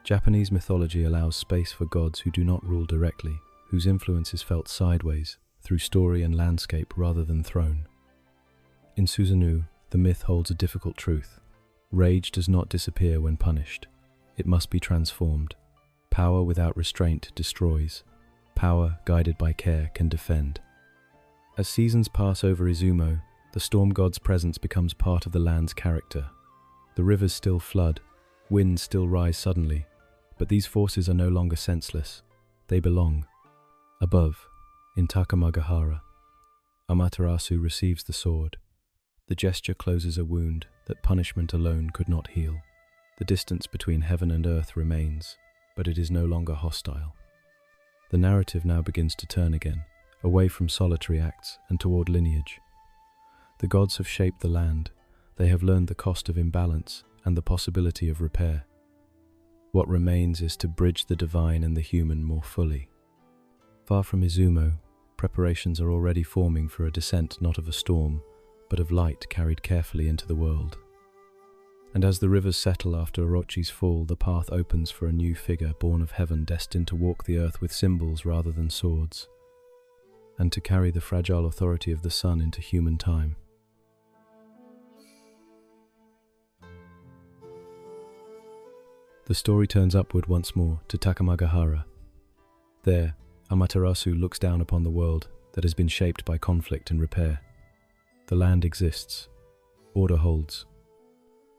Japanese mythology allows space for gods who do not rule directly, whose influence is felt sideways, through story and landscape rather than throne. In Susanoo, the myth holds a difficult truth. Rage does not disappear when punished. It must be transformed. Power without restraint destroys. Power, guided by care, can defend. As seasons pass over Izumo, the storm god's presence becomes part of the land's character. The rivers still flood, winds still rise suddenly, but these forces are no longer senseless. They belong. Above, in Takamagahara, Amaterasu receives the sword. The gesture closes a wound that punishment alone could not heal. The distance between heaven and earth remains, but it is no longer hostile. The narrative now begins to turn again, away from solitary acts and toward lineage. The gods have shaped the land. They have learned the cost of imbalance and the possibility of repair. What remains is to bridge the divine and the human more fully. Far from Izumo, preparations are already forming for a descent not of a storm, but of light carried carefully into the world. And as the rivers settle after Orochi's fall, the path opens for a new figure born of heaven, destined to walk the earth with symbols rather than swords, and to carry the fragile authority of the sun into human time. The story turns upward once more to Takamagahara. There, Amaterasu looks down upon the world that has been shaped by conflict and repair. The land exists. Order holds.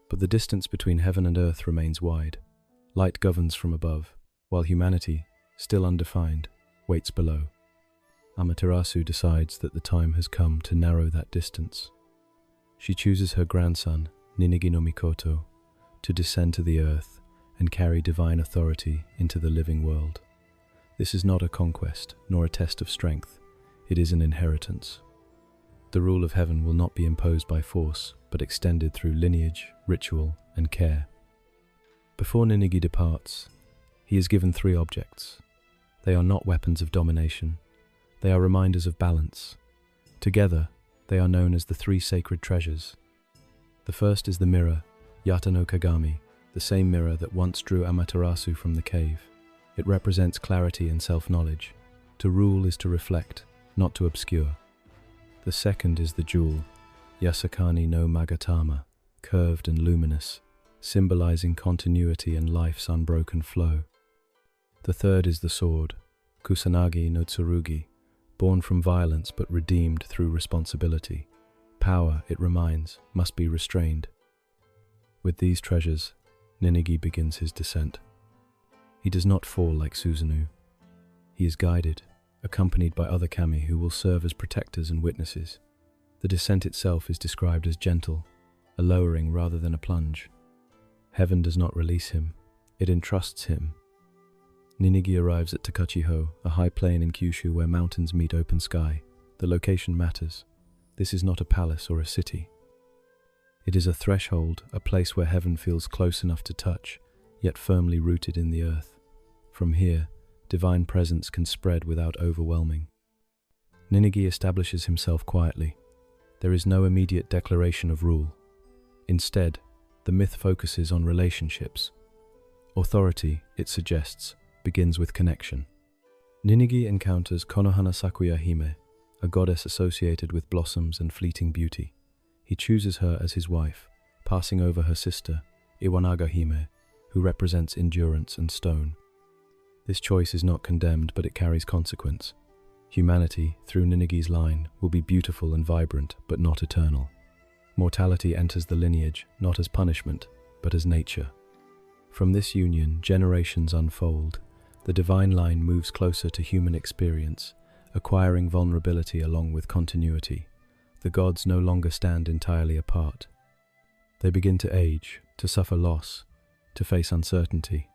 But the distance between heaven and earth remains wide. Light governs from above, while humanity, still undefined, waits below. Amaterasu decides that the time has come to narrow that distance. She chooses her grandson, Ninigi no Mikoto, to descend to the earth and carry divine authority into the living world. This is not a conquest, nor a test of strength. It is an inheritance. The rule of heaven will not be imposed by force, but extended through lineage, ritual, and care. Before Ninigi departs, he is given 3 objects. They are not weapons of domination. They are reminders of balance. Together, they are known as the 3 sacred treasures. The first is the mirror, Yata no Kagami, the same mirror that once drew Amaterasu from the cave. It represents clarity and self-knowledge. To rule is to reflect, not to obscure. The second is the jewel, Yasakani no Magatama, curved and luminous, symbolizing continuity and life's unbroken flow. The third is the sword, Kusanagi no Tsurugi, born from violence but redeemed through responsibility. Power, it reminds, must be restrained. With these treasures, Ninigi begins his descent. He does not fall like Susanoo. He is guided, accompanied by other kami who will serve as protectors and witnesses. The descent itself is described as gentle, a lowering rather than a plunge. Heaven does not release him, it entrusts him. Ninigi arrives at Takachiho, a high plain in Kyushu where mountains meet open sky. The location matters. This is not a palace or a city. It is a threshold, a place where heaven feels close enough to touch, yet firmly rooted in the earth. From here, divine presence can spread without overwhelming. Ninigi establishes himself quietly. There is no immediate declaration of rule. Instead, the myth focuses on relationships. Authority, it suggests, begins with connection. Ninigi encounters Konohana Sakuya Hime, a goddess associated with blossoms and fleeting beauty. He chooses her as his wife, passing over her sister, Iwanaga Hime, who represents endurance and stone. This choice is not condemned, but it carries consequence. Humanity, through Ninigi's line, will be beautiful and vibrant, but not eternal. Mortality enters the lineage, not as punishment, but as nature. From this union, generations unfold. The divine line moves closer to human experience, acquiring vulnerability along with continuity. The gods no longer stand entirely apart. They begin to age, to suffer loss, to face uncertainty.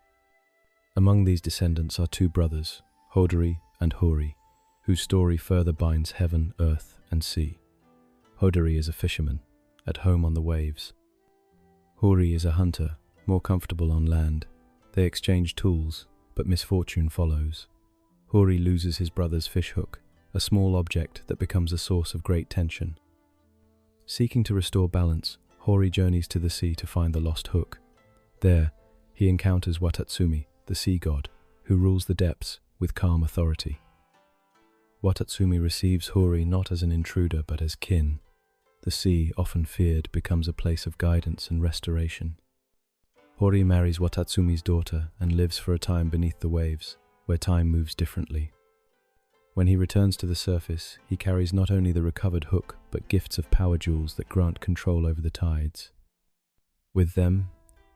Among these descendants are two brothers, Hodori and Hori, whose story further binds heaven, earth, and sea. Hodori is a fisherman, at home on the waves. Hori is a hunter, more comfortable on land. They exchange tools, but misfortune follows. Hori loses his brother's fishhook, a small object that becomes a source of great tension. Seeking to restore balance, Hori journeys to the sea to find the lost hook. There, he encounters Watatsumi, the sea god, who rules the depths with calm authority. Watatsumi receives Hori not as an intruder but as kin. The sea, often feared, becomes a place of guidance and restoration. Hori marries Watatsumi's daughter and lives for a time beneath the waves, where time moves differently. When he returns to the surface, he carries not only the recovered hook, but gifts of power jewels that grant control over the tides. With them,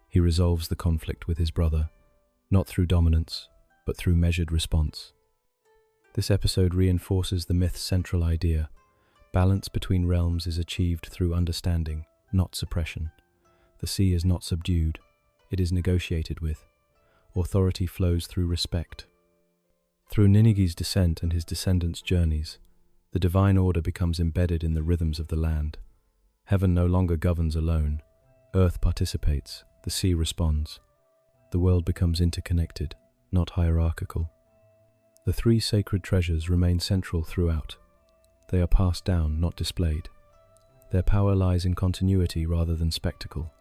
he resolves the conflict with his brother, not through dominance, but through measured response. This episode reinforces the myth's central idea. Balance between realms is achieved through understanding, not suppression. The sea is not subdued, it is negotiated with. Authority flows through respect. Through Ninigi's descent and his descendants' journeys, the divine order becomes embedded in the rhythms of the land. Heaven no longer governs alone. Earth participates, the sea responds. The world becomes interconnected, not hierarchical. The three sacred treasures remain central throughout. They are passed down, not displayed. Their power lies in continuity rather than spectacle.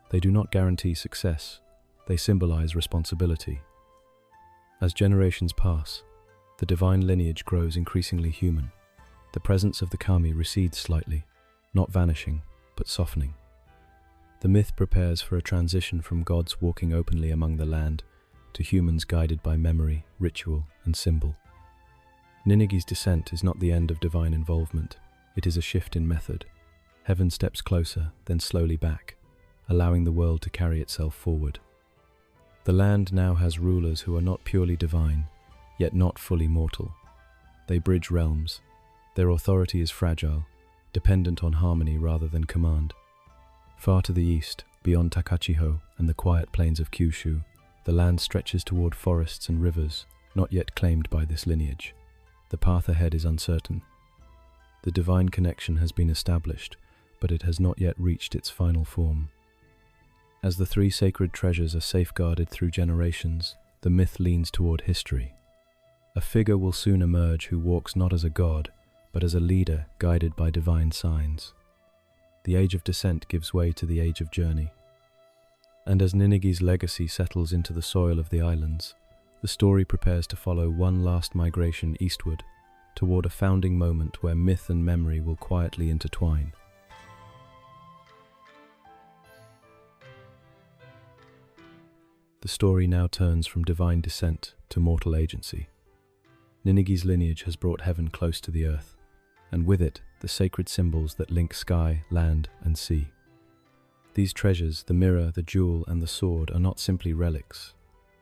They do not guarantee success. They symbolize responsibility. As generations pass, the divine lineage grows increasingly human. The presence of the kami recedes slightly, not vanishing, but softening. The myth prepares for a transition from gods walking openly among the land to humans guided by memory, ritual, and symbol. Ninigi's descent is not the end of divine involvement, it is a shift in method. Heaven steps closer, then slowly back, allowing the world to carry itself forward. The land now has rulers who are not purely divine, yet not fully mortal. They bridge realms. Their authority is fragile, dependent on harmony rather than command. Far to the east, beyond Takachiho and the quiet plains of Kyushu, the land stretches toward forests and rivers, not yet claimed by this lineage. The path ahead is uncertain. The divine connection has been established, but it has not yet reached its final form. As the three sacred treasures are safeguarded through generations, the myth leans toward history. A figure will soon emerge who walks not as a god, but as a leader guided by divine signs. The age of descent gives way to the age of journey. And as Ninigi's legacy settles into the soil of the islands, the story prepares to follow one last migration eastward, toward a founding moment where myth and memory will quietly intertwine. The story now turns from divine descent to mortal agency. Ninigi's lineage has brought heaven close to the earth, and with it, the sacred symbols that link sky, land, and sea. These treasures, the mirror, the jewel, and the sword, are not simply relics.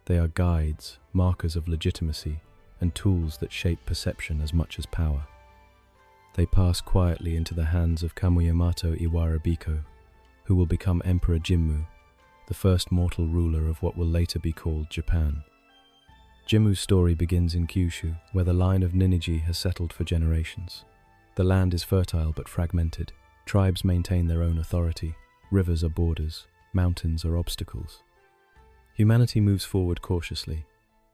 They are guides, markers of legitimacy, and tools that shape perception as much as power. They pass quietly into the hands of Kamuyamato Iwarabiko, who will become Emperor Jimmu, the first mortal ruler of what will later be called Japan. Jimmu's story begins in Kyushu, where the line of Ninigi has settled for generations. The land is fertile but fragmented. Tribes maintain their own authority. Rivers are borders. Mountains are obstacles. Humanity moves forward cautiously,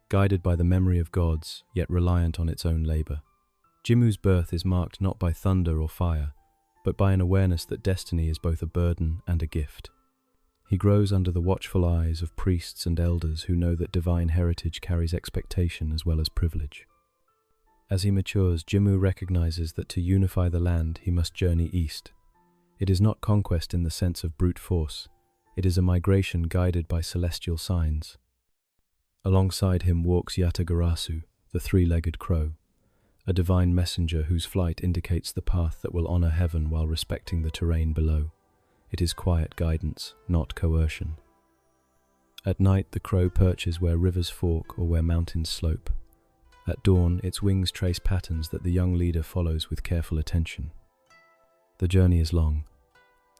guided by the memory of gods, yet reliant on its own labor. Jimmu's birth is marked not by thunder or fire, but by an awareness that destiny is both a burden and a gift. He grows under the watchful eyes of priests and elders who know that divine heritage carries expectation as well as privilege. As he matures, Jimmu recognizes that to unify the land, he must journey east. It is not conquest in the sense of brute force. It is a migration guided by celestial signs. Alongside him walks Yatagarasu, the three-legged crow, a divine messenger whose flight indicates the path that will honor heaven while respecting the terrain below. It is quiet guidance, not coercion. At night, the crow perches where rivers fork or where mountains slope. At dawn, its wings trace patterns that the young leader follows with careful attention. The journey is long.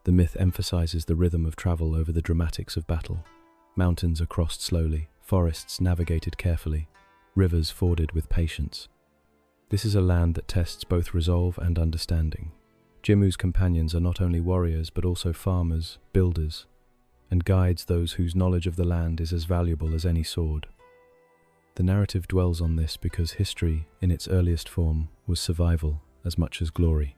The myth emphasizes the rhythm of travel over the dramatics of battle. Mountains are crossed slowly, forests navigated carefully, rivers forded with patience. This is a land that tests both resolve and understanding. Jimmu's companions are not only warriors but also farmers, builders, and guides those whose knowledge of the land is as valuable as any sword. The narrative dwells on this because history, in its earliest form, was survival as much as glory.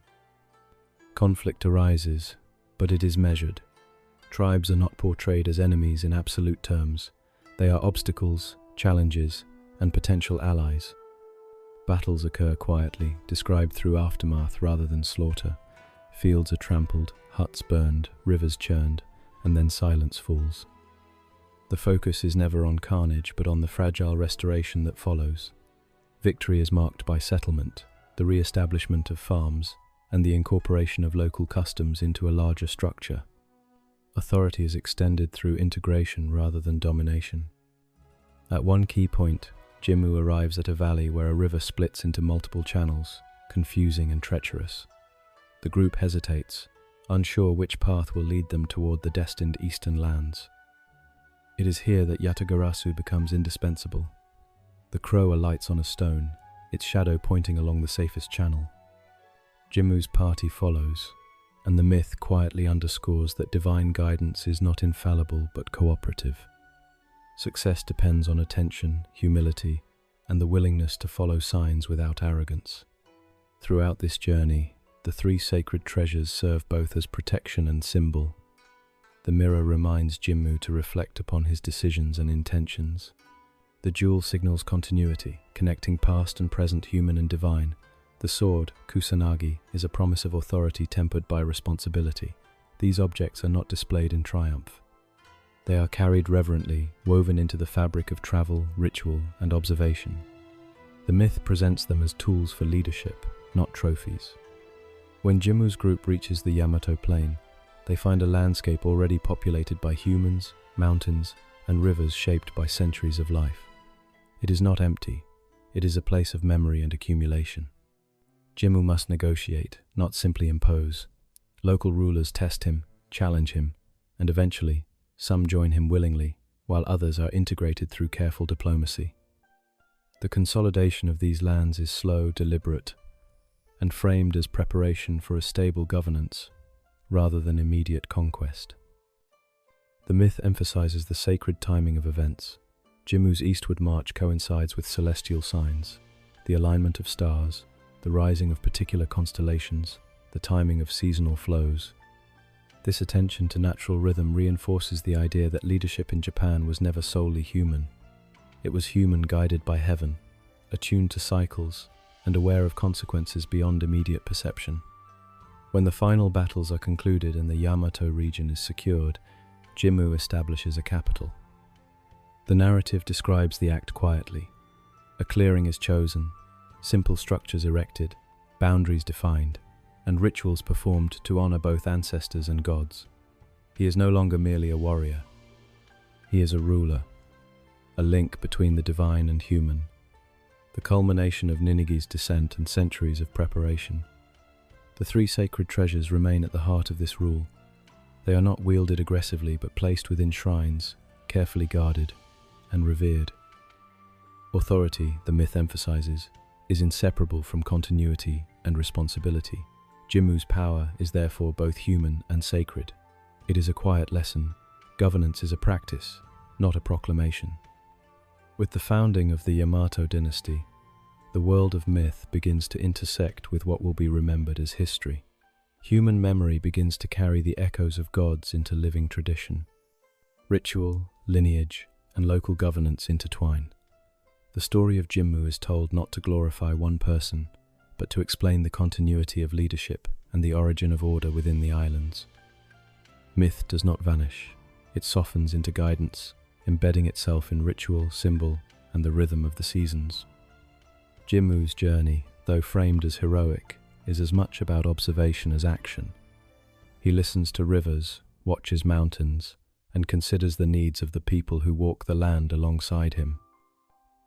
Conflict arises, but it is measured. Tribes are not portrayed as enemies in absolute terms. They are obstacles, challenges, and potential allies. Battles occur quietly, described through aftermath rather than slaughter. Fields are trampled, huts burned, rivers churned, and then silence falls. The focus is never on carnage, but on the fragile restoration that follows. Victory is marked by settlement, the re-establishment of farms, and the incorporation of local customs into a larger structure. Authority is extended through integration rather than domination. At one key point, Jimmu arrives at a valley where a river splits into multiple channels, confusing and treacherous. The group hesitates, unsure which path will lead them toward the destined eastern lands. It is here that Yatagarasu becomes indispensable. The crow alights on a stone, its shadow pointing along the safest channel. Jimmu's party follows, and the myth quietly underscores that divine guidance is not infallible but cooperative. Success depends on attention, humility, and the willingness to follow signs without arrogance. Throughout this journey, the three sacred treasures serve both as protection and symbol. The mirror reminds Jimmu to reflect upon his decisions and intentions. The jewel signals continuity, connecting past and present human and divine. The sword, kusanagi, is a promise of authority tempered by responsibility. These objects are not displayed in triumph. They are carried reverently, woven into the fabric of travel, ritual, and observation. The myth presents them as tools for leadership, not trophies. When Jimmu's group reaches the Yamato Plain, they find a landscape already populated by humans, mountains, and rivers shaped by centuries of life. It is not empty. It is a place of memory and accumulation. Jimmu must negotiate, not simply impose. Local rulers test him, challenge him, and eventually, some join him willingly, while others are integrated through careful diplomacy. The consolidation of these lands is slow, deliberate, and framed as preparation for a stable governance, rather than immediate conquest. The myth emphasizes the sacred timing of events. Jimmu's eastward march coincides with celestial signs, the alignment of stars, the rising of particular constellations, the timing of seasonal flows. This attention to natural rhythm reinforces the idea that leadership in Japan was never solely human. It was human guided by heaven, attuned to cycles, and aware of consequences beyond immediate perception. When the final battles are concluded and the Yamato region is secured, Jimmu establishes a capital. The narrative describes the act quietly. A clearing is chosen, simple structures erected, boundaries defined, and rituals performed to honor both ancestors and gods. He is no longer merely a warrior. He is a ruler, a link between the divine and human, the culmination of Ninigi's descent and centuries of preparation. The three sacred treasures remain at the heart of this rule. They are not wielded aggressively but placed within shrines, carefully guarded and revered. Authority, the myth emphasizes, is inseparable from continuity and responsibility. Jimmu's power is therefore both human and sacred. It is a quiet lesson. Governance is a practice, not a proclamation. With the founding of the Yamato dynasty, the world of myth begins to intersect with what will be remembered as history. Human memory begins to carry the echoes of gods into living tradition. Ritual, lineage, and local governance intertwine. The story of Jimmu is told not to glorify one person, but to explain the continuity of leadership and the origin of order within the islands. Myth does not vanish. It softens into guidance, embedding itself in ritual, symbol, and the rhythm of the seasons. Jimmu's journey, though framed as heroic, is as much about observation as action. He listens to rivers, watches mountains, and considers the needs of the people who walk the land alongside him.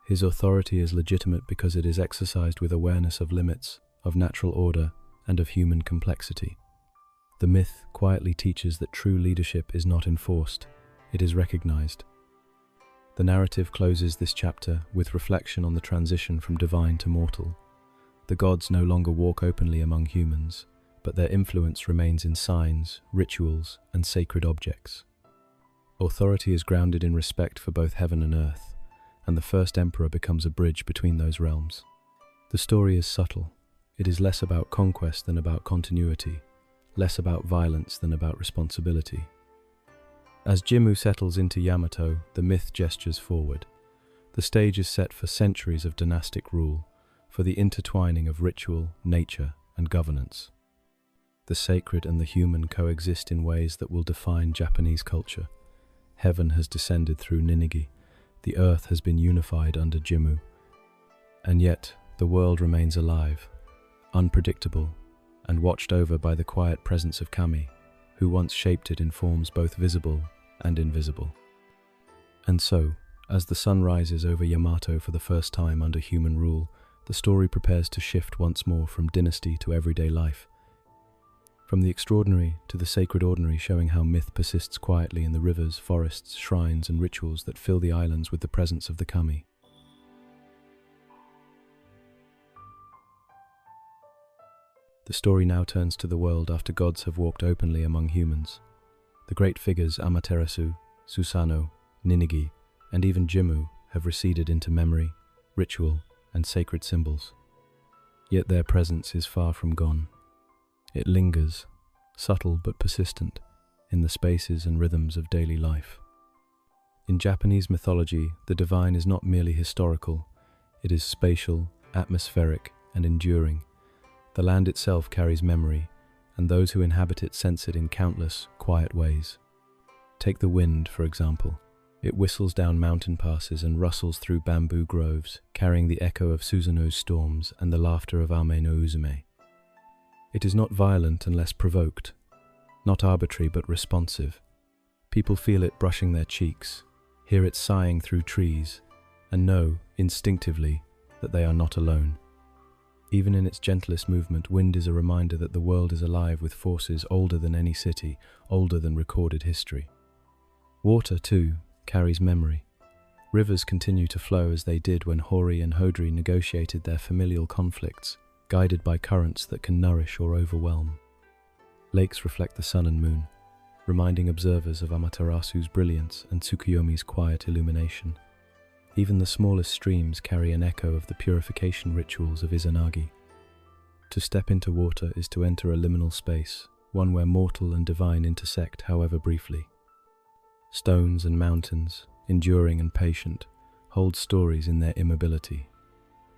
His authority is legitimate because it is exercised with awareness of limits, of natural order, and of human complexity. The myth quietly teaches that true leadership is not enforced, it is recognized. The narrative closes this chapter with reflection on the transition from divine to mortal. The gods no longer walk openly among humans, but their influence remains in signs, rituals, and sacred objects. Authority is grounded in respect for both heaven and earth, and the first emperor becomes a bridge between those realms. The story is subtle. It is less about conquest than about continuity, less about violence than about responsibility. As Jimmu settles into Yamato, the myth gestures forward. The stage is set for centuries of dynastic rule, for the intertwining of ritual, nature, and governance. The sacred and the human coexist in ways that will define Japanese culture. Heaven has descended through Ninigi, the earth has been unified under Jimmu, and yet the world remains alive, unpredictable, and watched over by the quiet presence of Kami, who once shaped it in forms both visible and invisible. And so, as the sun rises over Yamato for the first time under human rule, the story prepares to shift once more from dynasty to everyday life. From the extraordinary to the sacred ordinary, showing how myth persists quietly in the rivers, forests, shrines, and rituals that fill the islands with the presence of the Kami. The story now turns to the world after gods have walked openly among humans. The great figures Amaterasu, Susanoo, Ninigi, and even Jimmu have receded into memory, ritual, and sacred symbols. Yet their presence is far from gone. It lingers, subtle but persistent, in the spaces and rhythms of daily life. In Japanese mythology, the divine is not merely historical, it is spatial, atmospheric, and enduring. The land itself carries memory, and those who inhabit it sense it in countless, quiet ways. Take the wind, for example. It whistles down mountain passes and rustles through bamboo groves, carrying the echo of Susanoo's storms and the laughter of Ame no Uzume. It is not violent unless provoked, not arbitrary but responsive. People feel it brushing their cheeks, hear it sighing through trees, and know, instinctively, that they are not alone. Even in its gentlest movement, wind is a reminder that the world is alive with forces older than any city, older than recorded history. Water, too, carries memory. Rivers continue to flow as they did when Hori and Hodri negotiated their familial conflicts, guided by currents that can nourish or overwhelm. Lakes reflect the sun and moon, reminding observers of Amaterasu's brilliance and Tsukuyomi's quiet illumination. Even the smallest streams carry an echo of the purification rituals of Izanagi. To step into water is to enter a liminal space, one where mortal and divine intersect, however briefly. Stones and mountains, enduring and patient, hold stories in their immobility.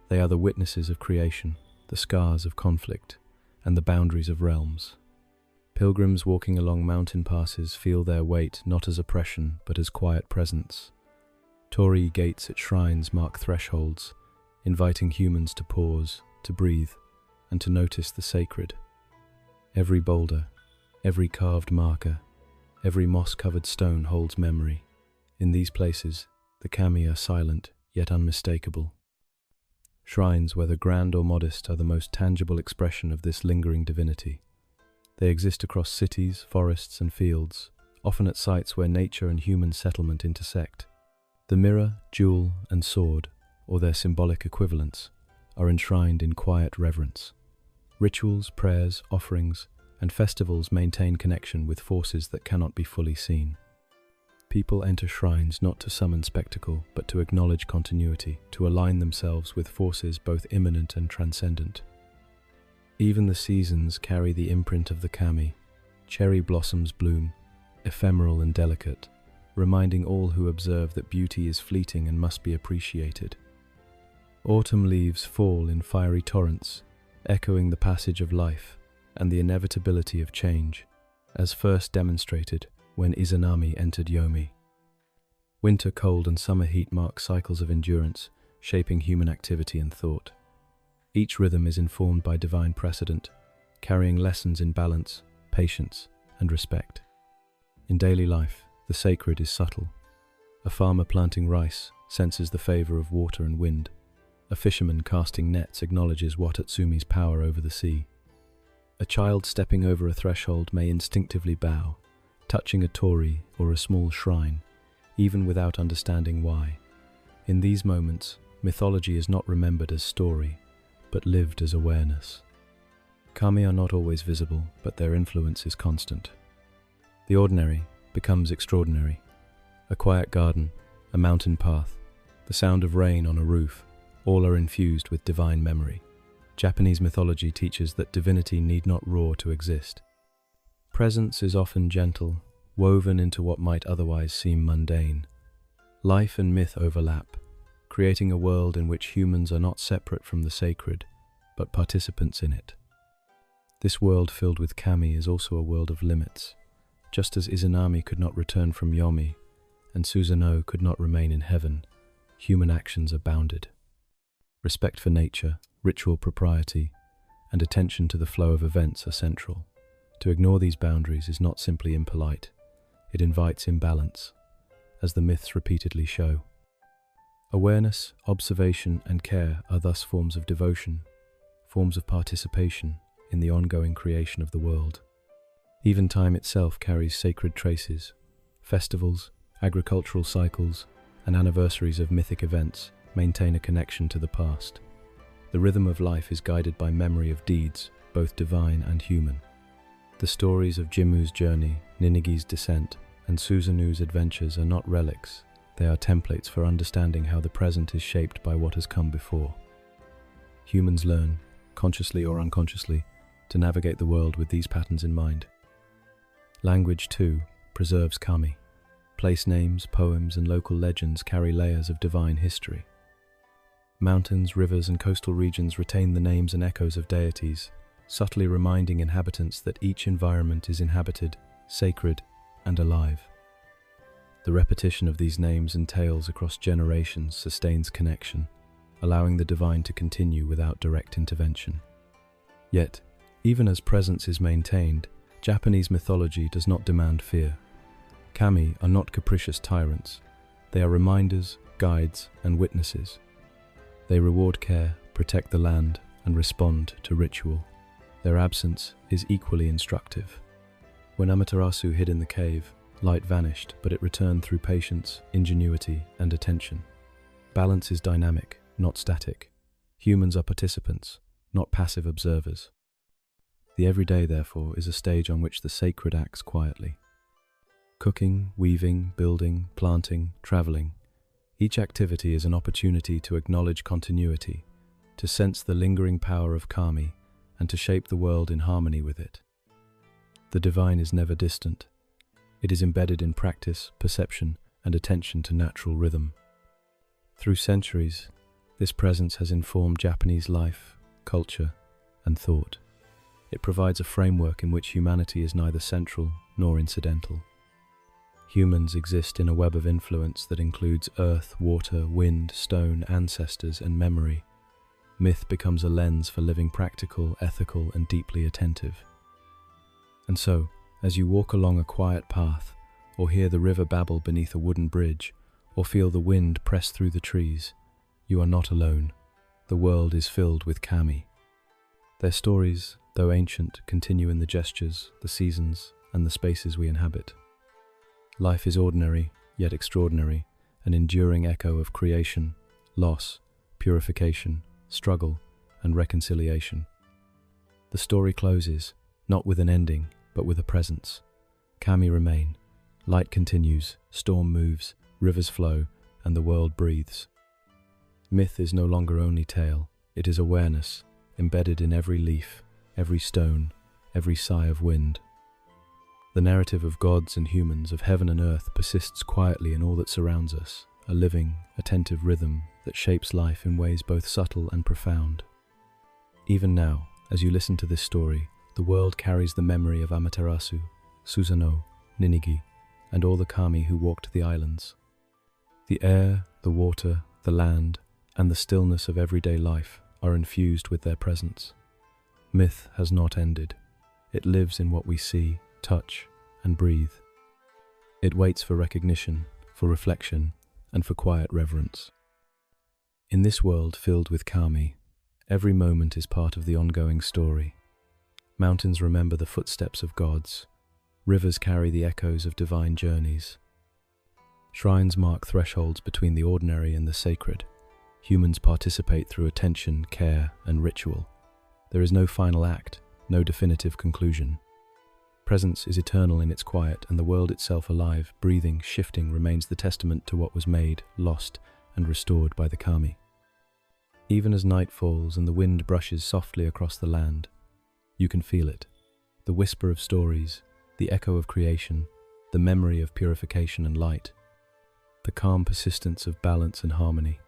They are the witnesses of creation, the scars of conflict, and the boundaries of realms. Pilgrims walking along mountain passes feel their weight not as oppression but as quiet presence. Torii gates at shrines mark thresholds, inviting humans to pause, to breathe, and to notice the sacred. Every boulder, every carved marker, every moss-covered stone holds memory. In these places, the kami are silent, yet unmistakable. Shrines, whether grand or modest, are the most tangible expression of this lingering divinity. They exist across cities, forests, and fields, often at sites where nature and human settlement intersect. The mirror, jewel, and sword, or their symbolic equivalents, are enshrined in quiet reverence. Rituals, prayers, offerings, and festivals maintain connection with forces that cannot be fully seen. People enter shrines not to summon spectacle, but to acknowledge continuity, to align themselves with forces both immanent and transcendent. Even the seasons carry the imprint of the kami. Cherry blossoms bloom, ephemeral and delicate, reminding all who observe that beauty is fleeting and must be appreciated. Autumn leaves fall in fiery torrents, echoing the passage of life and the inevitability of change, as first demonstrated when Izanami entered Yomi. Winter cold and summer heat mark cycles of endurance, shaping human activity and thought. Each rhythm is informed by divine precedent, carrying lessons in balance, patience, and respect. In daily life, the sacred is subtle. A farmer planting rice senses the favor of water and wind. A fisherman casting nets acknowledges Watatsumi's power over the sea. A child stepping over a threshold may instinctively bow, touching a torii or a small shrine, even without understanding why. In these moments, mythology is not remembered as story, but lived as awareness. Kami are not always visible, but their influence is constant. The ordinary becomes extraordinary. A quiet garden, a mountain path, the sound of rain on a roof, all are infused with divine memory. Japanese mythology teaches that divinity need not roar to exist. Presence is often gentle, woven into what might otherwise seem mundane. Life and myth overlap, creating a world in which humans are not separate from the sacred, but participants in it. This world filled with kami is also a world of limits. Just as Izanami could not return from Yomi, and Susanoo could not remain in heaven, human actions are bounded. Respect for nature, ritual propriety, and attention to the flow of events are central. To ignore these boundaries is not simply impolite, it invites imbalance, as the myths repeatedly show. Awareness, observation, and care are thus forms of devotion, forms of participation in the ongoing creation of the world. Even time itself carries sacred traces. Festivals, agricultural cycles, and anniversaries of mythic events maintain a connection to the past. The rhythm of life is guided by memory of deeds, both divine and human. The stories of Jimu's journey, Ninigi's descent, and Susanoo's adventures are not relics, they are templates for understanding how the present is shaped by what has come before. Humans learn, consciously or unconsciously, to navigate the world with these patterns in mind. Language, too, preserves kami. Place names, poems, and local legends carry layers of divine history. Mountains, rivers, and coastal regions retain the names and echoes of deities, subtly reminding inhabitants that each environment is inhabited, sacred, and alive. The repetition of these names and tales across generations sustains connection, allowing the divine to continue without direct intervention. Yet, even as presence is maintained, Japanese mythology does not demand fear. Kami are not capricious tyrants. They are reminders, guides, and witnesses. They reward care, protect the land, and respond to ritual. Their absence is equally instructive. When Amaterasu hid in the cave, light vanished, but it returned through patience, ingenuity, and attention. Balance is dynamic, not static. Humans are participants, not passive observers. The everyday, therefore, is a stage on which the sacred acts quietly. Cooking, weaving, building, planting, traveling. Each activity is an opportunity to acknowledge continuity, to sense the lingering power of kami, and to shape the world in harmony with it. The divine is never distant. It is embedded in practice, perception, and attention to natural rhythm. Through centuries, this presence has informed Japanese life, culture, and thought. It provides a framework in which humanity is neither central nor incidental. Humans exist in a web of influence that includes earth, water, wind, stone, ancestors, and memory. Myth becomes a lens for living practical, ethical, and deeply attentive. And so, as you walk along a quiet path, or hear the river babble beneath a wooden bridge, or feel the wind press through the trees, you are not alone. The world is filled with kami. Their stories, though ancient, continue in the gestures, the seasons, and the spaces we inhabit. Life is ordinary, yet extraordinary, an enduring echo of creation, loss, purification, struggle, and reconciliation. The story closes, not with an ending, but with a presence. Kami remain. Light continues, storm moves, rivers flow, and the world breathes. Myth is no longer only tale, it is awareness, embedded in every leaf, every stone, every sigh of wind. The narrative of gods and humans, of heaven and earth, persists quietly in all that surrounds us, a living, attentive rhythm that shapes life in ways both subtle and profound. Even now, as you listen to this story, the world carries the memory of Amaterasu, Susanoo, Ninigi, and all the kami who walked the islands. The air, the water, the land, and the stillness of everyday life are infused with their presence. Myth has not ended. It lives in what we see, touch, and breathe. It waits for recognition, for reflection, and for quiet reverence. In this world filled with kami, every moment is part of the ongoing story. Mountains remember the footsteps of gods. Rivers carry the echoes of divine journeys. Shrines mark thresholds between the ordinary and the sacred. Humans participate through attention, care, and ritual. There is no final act, no definitive conclusion. Presence is eternal in its quiet, and the world itself alive, breathing, shifting, remains the testament to what was made, lost, and restored by the kami. Even as night falls and the wind brushes softly across the land, you can feel it. The whisper of stories, the echo of creation, the memory of purification and light, the calm persistence of balance and harmony.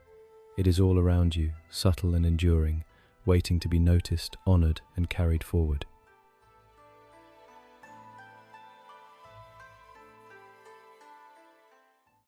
It is all around you, subtle and enduring, waiting to be noticed, honored, and carried forward.